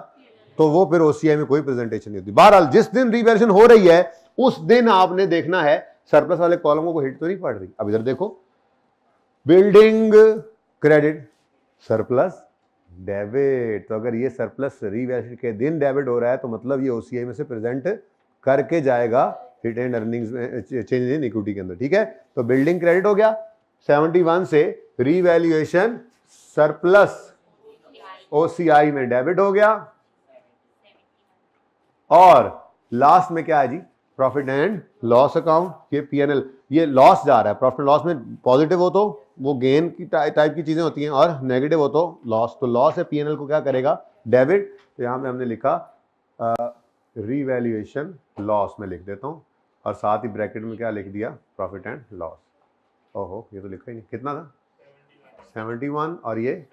तो वो फिर ओसीआई में कोई प्रेजेंटेशन नहीं होती। बहरहाल जिस दिन रीवैल्यूएशन हो रही है उस दिन आपने देखना है सरप्लस वाले कॉलमों को हिट तो नहीं पड़ रही। अब इधर देखो, बिल्डिंग क्रेडिट सरप्लस डेबिट, तो अगर ये सरप्लस रीवैल्यूएशन के दिन डेबिट हो रहा है तो मतलब ये ओसीआई में से प्रेजेंट करके जाएगा हिट एंड अर्निंग्स में, चेंज इन इक्विटी के अंदर। ठीक है, तो बिल्डिंग क्रेडिट हो गया 71 से, रीवैल्यूएशन सरप्लस ओसीआई में डेबिट हो गया, और लास्ट में क्या है जी, प्रॉफिट एंड लॉस अकाउंट। ये पीएनएल, ये लॉस जा रहा है, प्रॉफिट लॉस में पॉजिटिव हो तो वो गेन की टाइप की चीजें होती हैं, और नेगेटिव हो तो लॉस। तो लॉस है, पीएनएल को क्या करेगा, डेबिट। तो यहां पे हमने लिखा रीवैल्यूएशन लॉस में लिख देता हूं, और साथ ही ब्रैकेट में क्या लिख दिया, प्रॉफिट एंड लॉस। ओहो ये तो लिखा ही नहीं, कितना था 71 और ये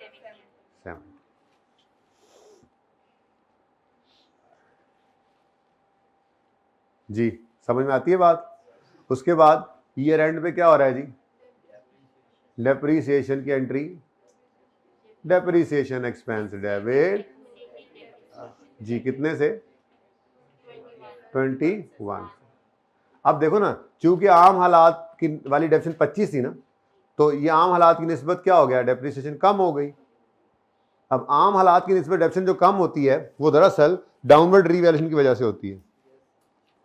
7। जी समझ में आती है बात। उसके बाद ईयर एंड पे क्या हो रहा है जी, डेप्रीसिएशन की एंट्री, डेप्रीसिएशन एक्सपेंस डेबिट जी, कितने से 21। अब देखो ना, चूंकि आम हालात की वाली डेप्शन 25 थी ना, तो ये आम हालात की निस्बत क्या हो गया, डेप्रीसिएशन कम हो गई। अब आम हालात की निस्बत डेप्शन जो कम होती है वो दरअसल डाउनवर्ड रीवैल्यूएशन की वजह से होती है,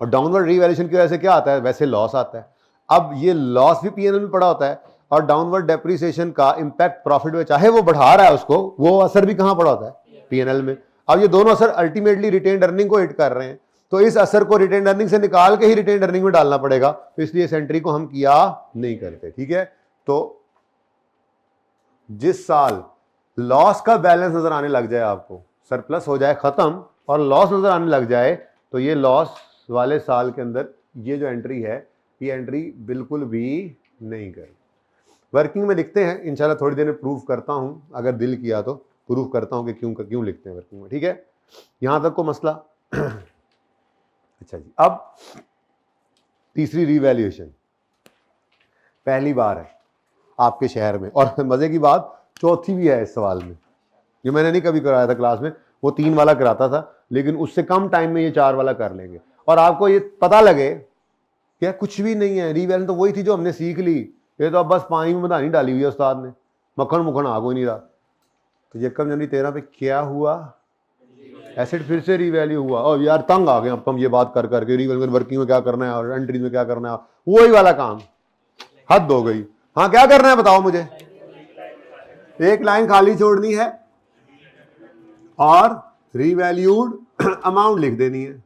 और डाउनवर्ड रीवैल्यूएशन की वजह से क्या आता है, वैसे लॉस आता है। अब ये लॉस भी पीएनएल में पड़ा होता है, और डाउनवर्ड डेप्रिसिएशन का इंपैक्ट प्रॉफिट में, चाहे वो बढ़ा रहा है उसको, वो असर भी कहां पड़ा होता है, पीएनएल में। अब ये दोनों असर अल्टीमेटली रिटेन्ड अर्निंग को हिट कर रहे हैं। तो इस असर को रिटेन अर्निंग से निकाल के ही रिटेन अर्निंग में डालना पड़ेगा, तो इसलिए इस एंट्री को हम किया नहीं करते। ठीक है, तो जिस साल लॉस का बैलेंस नजर आने लग जाए, आपको सरप्लस हो जाए खत्म और लॉस नजर आने लग जाए, तो ये लॉस वाले साल के अंदर ये जो एंट्री है, ये एंट्री बिल्कुल भी नहीं करें। वर्किंग में लिखते हैं, इंशाल्लाह थोड़ी देर में प्रूफ करता हूं, अगर दिल किया तो प्रूफ करता हूं कि क्यों लिखते हैं वर्किंग में। ठीक है, यहां तक को मसला। अच्छा जी, अब तीसरी रीवैल्यूएशन पहली बार है आपके शहर में, और मजे की बात चौथी भी है इस सवाल में। ये मैंने नहीं कभी कराया था क्लास में, वो 3 वाला कराता था, लेकिन उससे कम टाइम में ये 4 वाला कर लेंगे, और आपको ये पता लगे क्या कुछ भी नहीं है। रीवैल्यूएशन तो वही थी जो हमने सीख ली, ये तो अब बस पानी में मधानी डाली हुई है उस्ताद ने, मक्खन मुखन आ कोई नहीं रहा। तो यकम जनवरी 13 पे क्या हुआ, एसेट फिर से रीवैल्यू हुआ। और यार तंग आ गए अब हम ये बात कर करके, रीवैल्यूएशन वर्किंग में क्या करना है और एंट्रीज में क्या करना है, वही वाला काम, हद हो गई। हाँ क्या करना है बताओ मुझे, एक लाइन खाली छोड़नी है और रीवैल्यूड अमाउंट लिख देनी है।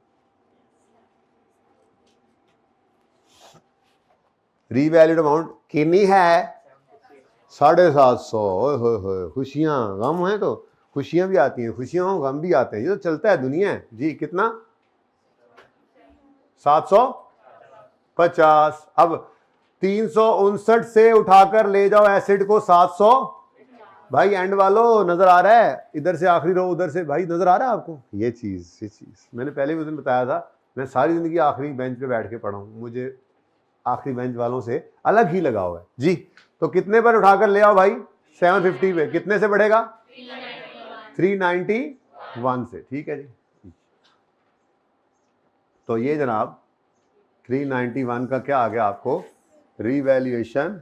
रीवैल्यूड अमाउंट कितनी है, 750। खुशियां गम है तो खुशियां भी आती हैं, खुशियां हो गम भी आते हैं, ये तो चलता है दुनिया है जी। कितना, 750। अब 359 से उठाकर ले जाओ एसिड को 700। भाई एंड वालों नजर आ रहा है, इधर से आखिरी रो उधर से, भाई नजर आ रहा है आपको ये चीज मैंने पहले भी उस दिन बताया था। मैं सारी जिंदगी आखिरी बेंच पे बैठ के पढ़ा हूं, मुझे आखिरी बेंच वालों से अलग ही लगाव है जी। तो कितने पर उठाकर ले आओ भाई, 750 पे, कितने से बढ़ेगा, 391 से। ठीक है जी, तो ये जनाब 391 का क्या आ गया आपको, रीवैल्यूएशन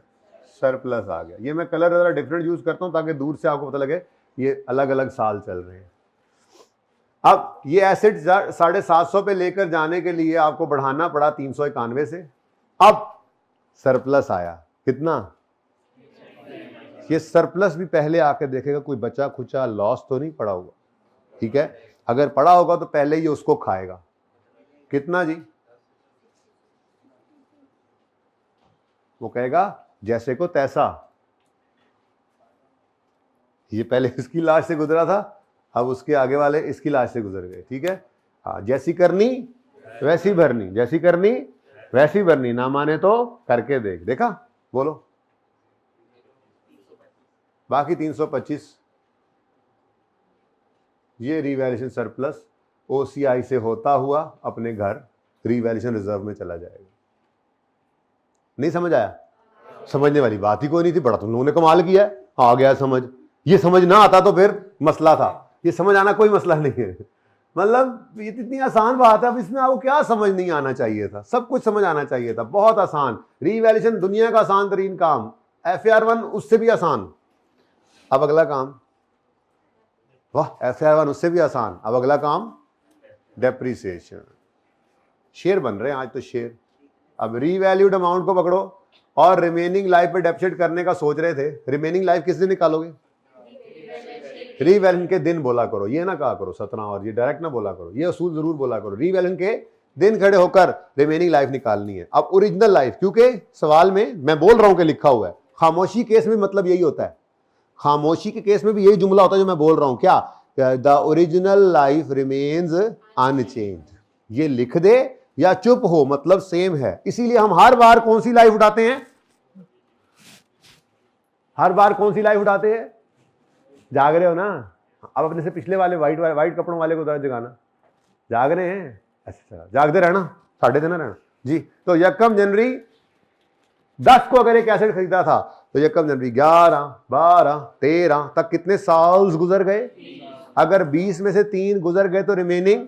सरप्लस आ गया। ये मैं कलर जरा डिफरेंट यूज करता हूं ताकि दूर से आपको पता लगे ये अलग अलग साल चल रहे हैं। अब ये एसेट 750 पे लेकर जाने के लिए आपको बढ़ाना पड़ा 391 से। अब सरप्लस आया कितना, ये सरप्लस भी पहले आकर देखेगा कोई बचा खुचा लॉस तो नहीं पड़ा होगा। ठीक है, अगर पड़ा होगा तो पहले ही उसको खाएगा। कितना जी, वो कहेगा जैसे को तैसा। ये पहले इसकी लाश से गुजरा था, अब उसके आगे वाले इसकी लाश से गुजर गए। ठीक है, हाँ, जैसी करनी वैसी भरनी, जैसी करनी वैसी भरनी, ना माने तो करके देख। देखा, बोलो। बाकी 325 ये रीवैल्यूएशन सरप्लस ओसीआई से होता हुआ अपने घर रीवैल्यूएशन रिजर्व में चला जाएगा। नहीं समझ आया, समझने वाली बात ही कोई नहीं थी, बड़ा तुम लोगों ने कमाल किया है, आ गया समझ। ये समझ ना आता तो फिर मसला था, ये समझ आना कोई मसला नहीं है। मतलब ये इतनी आसान बात है, अब इसमें आपको क्या समझ नहीं आना चाहिए था, सब कुछ समझ आना चाहिए था। बहुत आसान, रीवैल्यूएशन दुनिया का आसान तरीन काम, FAR1 उससे भी आसान। अब अगला काम, वाह, FAR1 उससे भी आसान। अब अगला काम डेप्रिसिएशन। शेयर बन रहे हैं आज तो शेयर। अब रीवैल्यूड अमाउंट को पकड़ो और रिमेनिंग लाइफ पे डेप्रिसिएट करने का सोच रहे थे। रिमेनिंग लाइफ किस दिन निकालोगे, रीवैल्यूएशन के दिन बोला करो, ये ना कहा करो 17 और ये डायरेक्ट ना बोला करो, ये असूल जरूर बोला करो। रीवैल्यूएशन के दिन खड़े होकर रिमेनिंग लाइफ निकालनी है। अब ओरिजिनल लाइफ, क्योंकि सवाल में मैं बोल रहा हूं कि लिखा हुआ है, खामोशी केस में मतलब यही होता है, खामोशी के केस में भी यही जुमला होता है जो मैं बोल रहा हूं, क्या, the original life remains unchanged. ये लिख दे या चुप हो मतलब सेम है। इसीलिए हम हर बार कौन सी लाइफ उठाते हैं, हर बार कौन सी लाइफ उठाते हैं, जाग रहे हो ना। अब अपने से पिछले वाले वाइट कपड़ों वाले को जगाना, जाग रहे हैं, अच्छा जागते रहना, साढ़े दिन रहना जी। तो यकम जनवरी 10 को अगर एक एसेट खरीदा था तो यकम जनवरी 11, 12, 13 तक कितने साल गुजर गए। अगर 20 में से 3 गुजर गए तो रिमेनिंग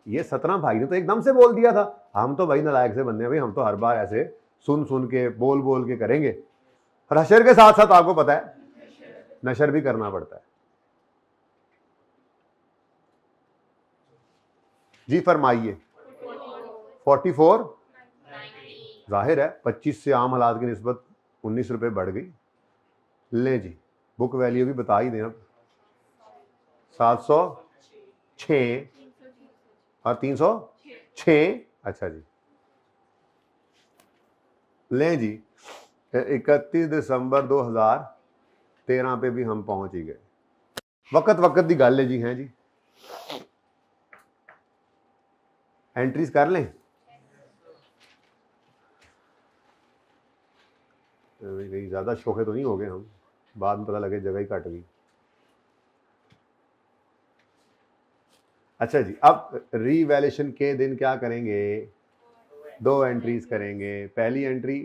ये 17। भाई ने तो एकदम से बोल दिया था, हम तो भाई नालायक से बंदे हैं भाई, हम तो हर बार ऐसे सुन सुन के बोल बोल के करेंगे। और हशर के साथ साथ आपको पता है नशर भी करना पड़ता है जी। फरमाइए 44, जाहिर है 25 से आम हालात की निस्बत 19 रुपए बढ़ गई। ले जी, बुक वैल्यू भी बता ही दें। अब 706 और 306। अच्छा जी, लें जी 31 दिसंबर 2013 पे भी हम पहुंच ही गए। वक्त वक्त की गल है जी। हैं जी, एंट्रीज कर लें। कहीं ज़्यादा शौके तो नहीं हो गए हम, बाद में पता लगे जगह ही कट गई। अच्छा जी, अब रीवैल्यूएशन के दिन क्या करेंगे, 2 एंट्रीज करेंगे। पहली एंट्री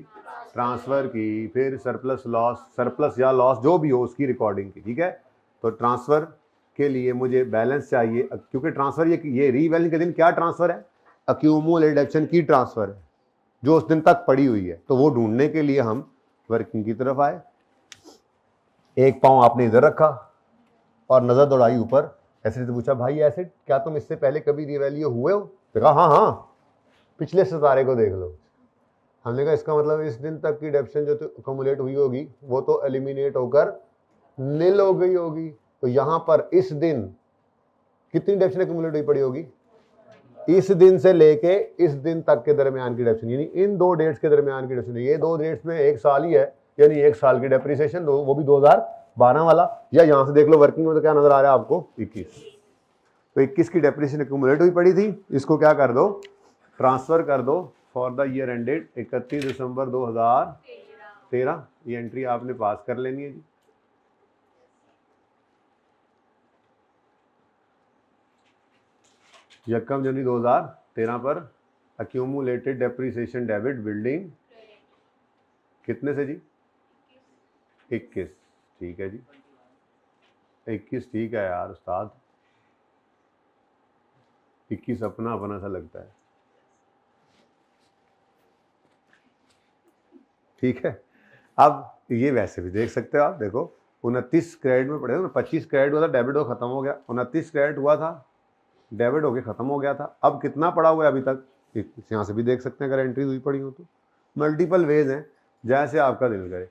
ट्रांसफ़र की, फिर सरप्लस लॉस, सरप्लस या लॉस जो भी हो उसकी रिकॉर्डिंग की। ठीक है, तो ट्रांसफ़र के लिए मुझे बैलेंस चाहिए, क्योंकि ट्रांसफ़र ये रीवैल्यूएशन के दिन क्या ट्रांसफ़र है, अक्यूमुलेटेड एक्शन की ट्रांसफ़र है जो उस दिन तक पड़ी हुई है। तो वो ढूंढने के लिए हम वर्किंग की तरफ आए। एक पाँव आपने इधर रखा और नज़र दौड़ाई ऊपर। एसिड से पूछा, भाई एसिड क्या तुम इससे पहले कभी रिवैल्यू हुए हो? तो कहा हाँ हाँ, पिछले सितारे को देख लो। हमने कहा इसका मतलब इस दिन तक की डेप्शन जो तो अकोमुलेट हुई होगी वो तो एलिमिनेट होकर निल हो गई होगी। तो यहाँ पर इस दिन कितनी डेप्शन अकोमुलेट हुई पड़ी होगी? इस दिन से लेके इस दिन तक के दरमियान की डेप्शन, यानी इन 2 डेट्स के दरमियान की डेप्शन। ये 2 डेट्स में 1 साल ही है, यानी 1 साल की डेप्रिसिएशन, वो भी 2012 वाला। या यहां से देख लो वर्किंग में तो क्या नजर आ रहा है आपको, 21। तो 21 की डेप्रिसिएशन एक्यूमुलेट हुई पड़ी थी। इसको क्या कर दो, ट्रांसफर कर दो फॉर द ईयर एंडेड 31 दिसंबर 2013। ये एंट्री आपने पास कर लेनी है जी। यकम जनवरी 2013 पर अक्यूमुलेटेड डेप्रिसिएशन डेबिट बिल्डिंग कितने से जी? 21। ठीक है जी, 21 ठीक है यार उस्ताद, 21 अपना अपना सा लगता है। ठीक है, अब ये वैसे भी देख सकते हो आप, देखो 29 क्रेडिट में पड़े, 25 क्रेडिट हुआ था, डेबिट हो खत्म हो गया, 29 क्रेडिट हुआ था, डेबिट हो के खत्म हो गया था। अब कितना पड़ा हुआ है अभी तक, यहाँ से भी देख सकते हैं अगर एंट्री हुई पड़ी हो तो। मल्टीपल वेज हैं, जैसे आपका दिल करे।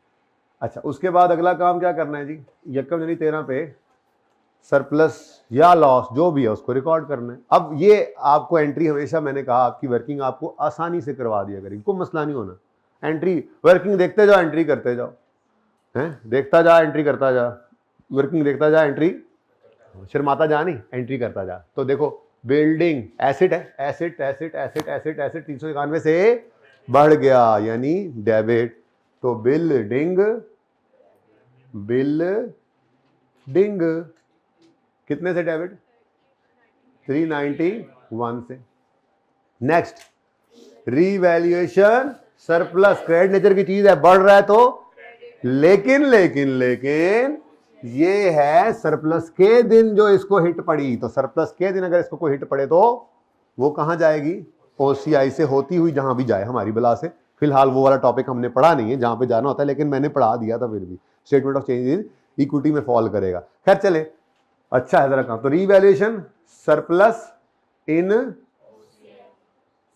अच्छा, उसके बाद अगला काम क्या करना है जी, यकम जनवरी 13 पे सरप्लस या लॉस जो भी है उसको रिकॉर्ड करना है। अब ये आपको एंट्री हमेशा मैंने कहा आपकी वर्किंग आपको आसानी से करवा दिया करेगी, कोई मसला नहीं होना। एंट्री वर्किंग देखते जाओ, एंट्री करते जाओ, हैं देखता जा एंट्री करता जा, वर्किंग देखता जा एंट्री, शर्माता जा नहीं, एंट्री करता जा। तो देखो बिल्डिंग एसिड है, acid acid acid acid acid 391 से बढ़ गया यानी डेबिट। तो बिल्डिंग बिल्डिंग कितने से डेबिट? 391 से। Next revaluation surplus, credit nature की चीज है, बढ़ रहा है तो, लेकिन लेकिन लेकिन ये है सरप्लस के दिन जो इसको हिट पड़ी। तो सरप्लस के दिन अगर इसको कोई हिट पड़े तो वो कहां जाएगी? ओसीआई से होती हुई जहां भी जाए हमारी बला से। फिलहाल वो वाला टॉपिक हमने पढ़ा नहीं है जहां पे जाना होता है, लेकिन मैंने पढ़ा दिया था, फिर भी statement of change in equity में फॉल करेगा। खैर चले, अच्छा है जरा काम। तो रीवैल्यूएशन सरप्लस इन,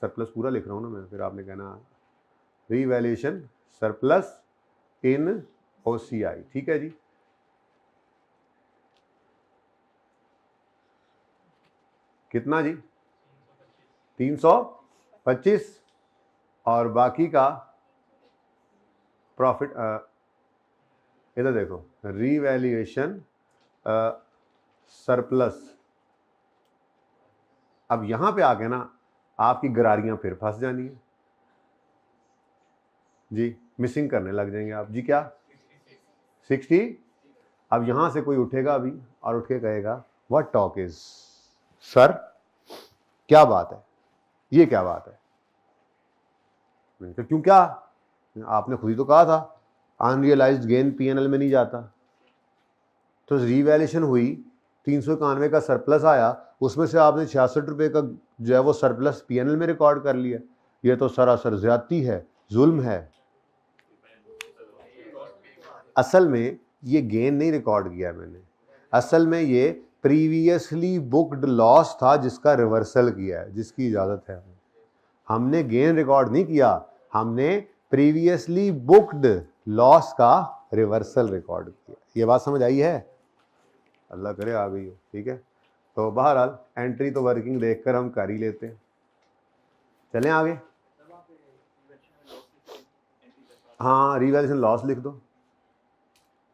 सरप्लस पूरा लिख रहा हूं ना मैं, फिर आपने कहना रीवैल्यूएशन सरप्लस इन ओसीआई। ठीक है जी, कितना जी? 325 और बाकी का प्रॉफिट। इधर देखो रीवैल्यूएशन सरप्लस। अब यहां पे आके ना आपकी गरारियां फिर फंस जानी है जी, मिसिंग करने लग जाएंगे आप जी। क्या 60? अब यहां से कोई उठेगा अभी और उठ के कहेगा व्हाट टॉक इज, सर क्या बात है, ये क्या बात है? क्यों, क्या आपने खुद ही तो कहा था अनरियलाइज्ड गेन पीएनएल में नहीं जाता। तो रीवैल्यूएशन हुई, 391 का सरप्लस आया, उसमें से आपने 66 रुपए का जो है वो सरप्लस पीएनएल में रिकॉर्ड कर लिया। ये तो सरासर ज्यादती है, जुल्म है। असल में ये गेन नहीं रिकॉर्ड किया मैंने, असल में ये प्रीवियसली बुक्ड लॉस था जिसका रिवर्सल किया है, जिसकी इजाजत है। हमने गेन रिकॉर्ड नहीं किया, हमने प्रीवियसली बुक्ड लॉस का रिवर्सल रिकॉर्ड किया। ये बात समझ आई है? अल्लाह करे आ गई हो। ठीक है, तो बहरहाल एंट्री तो वर्किंग देखकर हम कर ही लेते हैं। चलें आगे। हाँ, रीवैल्यूएशन लॉस लिख दो,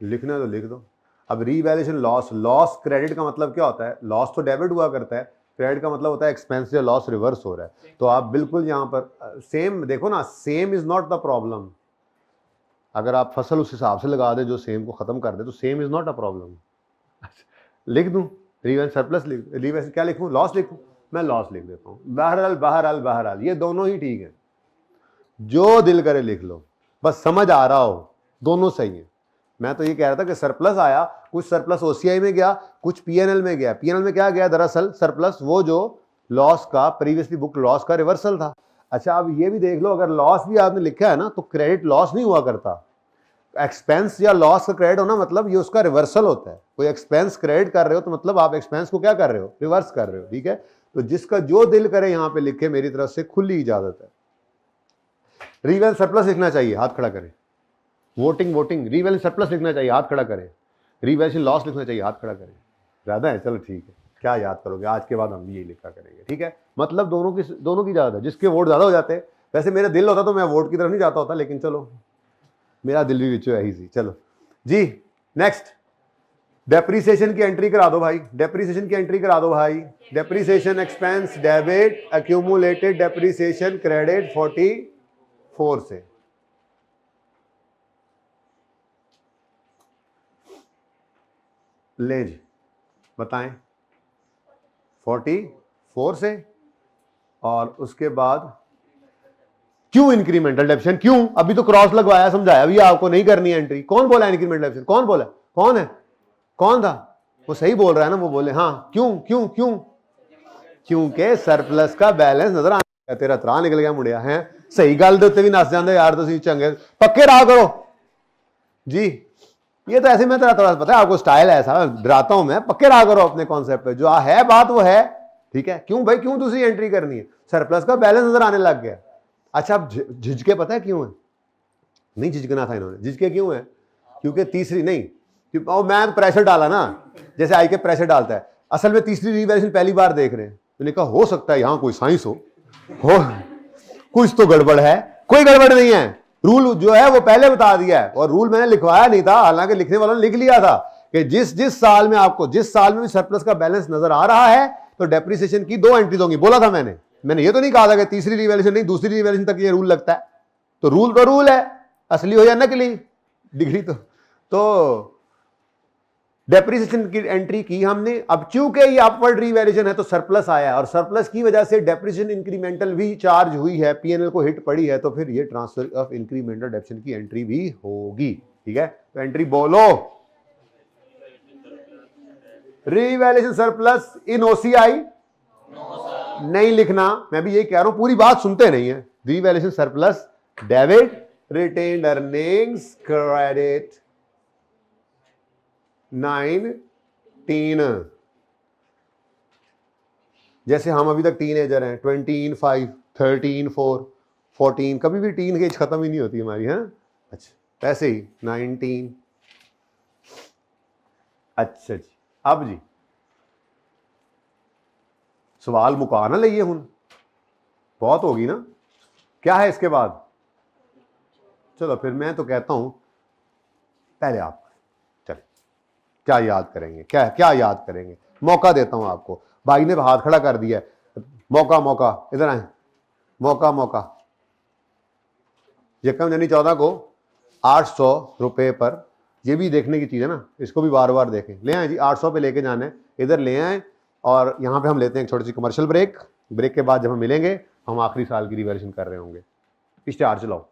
लिखना तो लिख दो। अब रीवैल्यूएशन लॉस, लॉस क्रेडिट का मतलब क्या होता है? लॉस तो डेबिट हुआ करता है, क्रेडिट का मतलब होता है एक्सपेंस या लॉस रिवर्स हो रहा है। तो आप बिल्कुल यहाँ पर सेम देखो ना, same is not the problem. अगर आप फसल उस हिसाब से लगा दे जो सेम को खत्म कर दे तो same is not a problem. लिख दूं रीवैल्यूएशन सरप्लस, रीवैल्यूएशन क्या लिखूं? लॉस लिखूं? मैं लॉस लिख देता हूं। बहरहाल बहरहाल बहरहाल ये दोनों ही ठीक है, जो दिल करे लिख लो, बस समझ आ रहा हो, दोनों सही है। मैं तो ये कह रहा था कि सरप्लस आया, कुछ सरप्लस ओसीआई में गया, कुछ पीएनएल में गया। पीएनएल में क्या गया? दरअसल सरप्लस वो जो लॉस का, प्रीवियसली बुक लॉस का रिवर्सल था। अच्छा, अब ये भी देख लो, अगर लॉस भी आपने लिखा है ना तो क्रेडिट लॉस नहीं हुआ करता। एक्सपेंस या लॉस का क्रेडिट होना मतलब ये उसका रिवर्सल होता है। कोई एक्सपेंस क्रेडिट कर रहे हो तो मतलब आप एक्सपेंस को क्या कर रहे हो? रिवर्स कर रहे हो। ठीक है, तो जिसका जो दिल करे यहां पे लिखे, मेरी तरफ से खुली इजाजत है। रीवैल्यूएशन सरप्लस लिखना चाहिए, हाथ खड़ा करें। वोटिंग रीवैल्यूएशन सरप्लस लिखना चाहिए, हाथ खड़ा करें। रीवैल्यूएशन लॉस लिखना चाहिए, हाथ खड़ा करें। ज्यादा है? चलो ठीक है, क्या याद करोगे आज के बाद? हम भी यही लिखा करेंगे। ठीक है, मतलब दोनों की ज्यादा है, जिसके वोट ज्यादा हो जाते हैं। वैसे मेरा दिल होता तो मैं वोट की तरफ नहीं जाता होता, लेकिन चलो मेरा दिल भी विचो है ही सी। चलो जी, नेक्स्ट डेप्रीसिएशन की एंट्री करा दो भाई, डेप्रीसिएशन की एंट्री करा दो भाई। Depreciation expense debit, accumulated depreciation credit 44 से। ले जी बताएं, 44 से। और उसके बाद क्यों इंक्रीमेंटल डेप्रिसिएशन? क्यों? अभी तो क्रॉस लगवाया, समझाया भी आपको, नहीं करनी है एंट्री। कौन बोला इंक्रीमेंटल डेप्रिसिएशन? कौन बोला? कौन है? कौन था? वो सही बोल रहा है ना, वो बोले हाँ। क्यों क्यों क्यों? क्योंकि सरप्लस का बैलेंस नजर आ, तेरा त्राह निकल गया मुड़िया है। सही गल दे उत्ते भी नस जाते यार, तुम चंगे पक्के रहा करो जी। ये तो ऐसे में तेरा थोड़ा पता है आपको, स्टाइल ऐसा डराता हूं मैं। पक्के रहा करो अपने कॉन्सेप्ट पे, जो है बात वो है। ठीक है, क्यों भाई, क्यों तुझे एंट्री करनी है? सरप्लस का बैलेंस नजर आने लग गया। अच्छा, अब झिझके पता है क्यों है? नहीं झिझकना था इन्होंने। झिझके क्यों है? क्योंकि तीसरी नहीं, मैं प्रेशर डाला ना, जैसे आई के प्रेशर डालता है। असल में तीसरी रीवैल्यूएशन पहली बार देख रहे हैं। मैंने कहा हो सकता है यहां कोई साइंस हो कुछ तो गड़बड़ है। कोई गड़बड़ नहीं है, रूल जो है वो पहले बता दिया है। और रूल मैंने लिखवाया नहीं था, हालांकि लिखने वालों ने लिख लिया था कि जिस साल में आपको, जिस साल में भी सरप्लस का बैलेंस नजर आ रहा है तो डेप्रिसिएशन की 2 एंट्रीज होंगी। बोला था मैंने ये तो नहीं कहा था कि तीसरी रीवैल्यूएशन नहीं, दूसरी रीवैल्यूएशन तक ये रूल लगता है। तो रूल है, असली हो या नकली डिग्री। तो डेप्रिसिएशन की एंट्री की हमने। अब चूंकि ये अपवर्ड रीवैल्यूएशन है तो सरप्लस आया, और सरप्लस की वजह से डेप्रिसिएशन इंक्रीमेंटल भी चार्ज हुई है, पीएनएल को हिट पड़ी है, तो फिर ये ट्रांसफर ऑफ इंक्रीमेंटल डेप्रिसिएशन की एंट्री भी होगी। ठीक है, तो एंट्री बोलो, रीवैल्यूएशन सरप्लस इन ओसीआई नहीं लिखना। मैं भी यही कह रहा हूं, पूरी बात सुनते नहीं है। Revaluation surplus debit, retained earnings credit 19। जैसे हम अभी तक टीनेजर हैं, 20, 5, 13, 4, 14, कभी भी टीन एज खत्म ही नहीं होती हमारी। है अच्छा, ऐसे ही 19। अच्छा जी, अब जी सवाल मुका ना लइए, हुन बहुत होगी ना। क्या है इसके बाद? चलो फिर मैं तो कहता हूं पहले आप चल, क्या याद करेंगे? क्या याद करेंगे? मौका देता हूं आपको। भाई ने हाथ खड़ा कर दिया, मौका इधर आए। मौका यकम यानी 14 को 800 रुपए पर। ये भी देखने की चीज है ना, इसको भी बार बार देखें। ले आए जी, 800 पे लेके जाना है, इधर ले आए। और यहां पे हम लेते हैं एक छोटी सी कमर्शियल ब्रेक के बाद जब हम मिलेंगे हम आखिरी साल की रिवैल्यूएशन कर रहे होंगे। इश्तेहार चलाओ।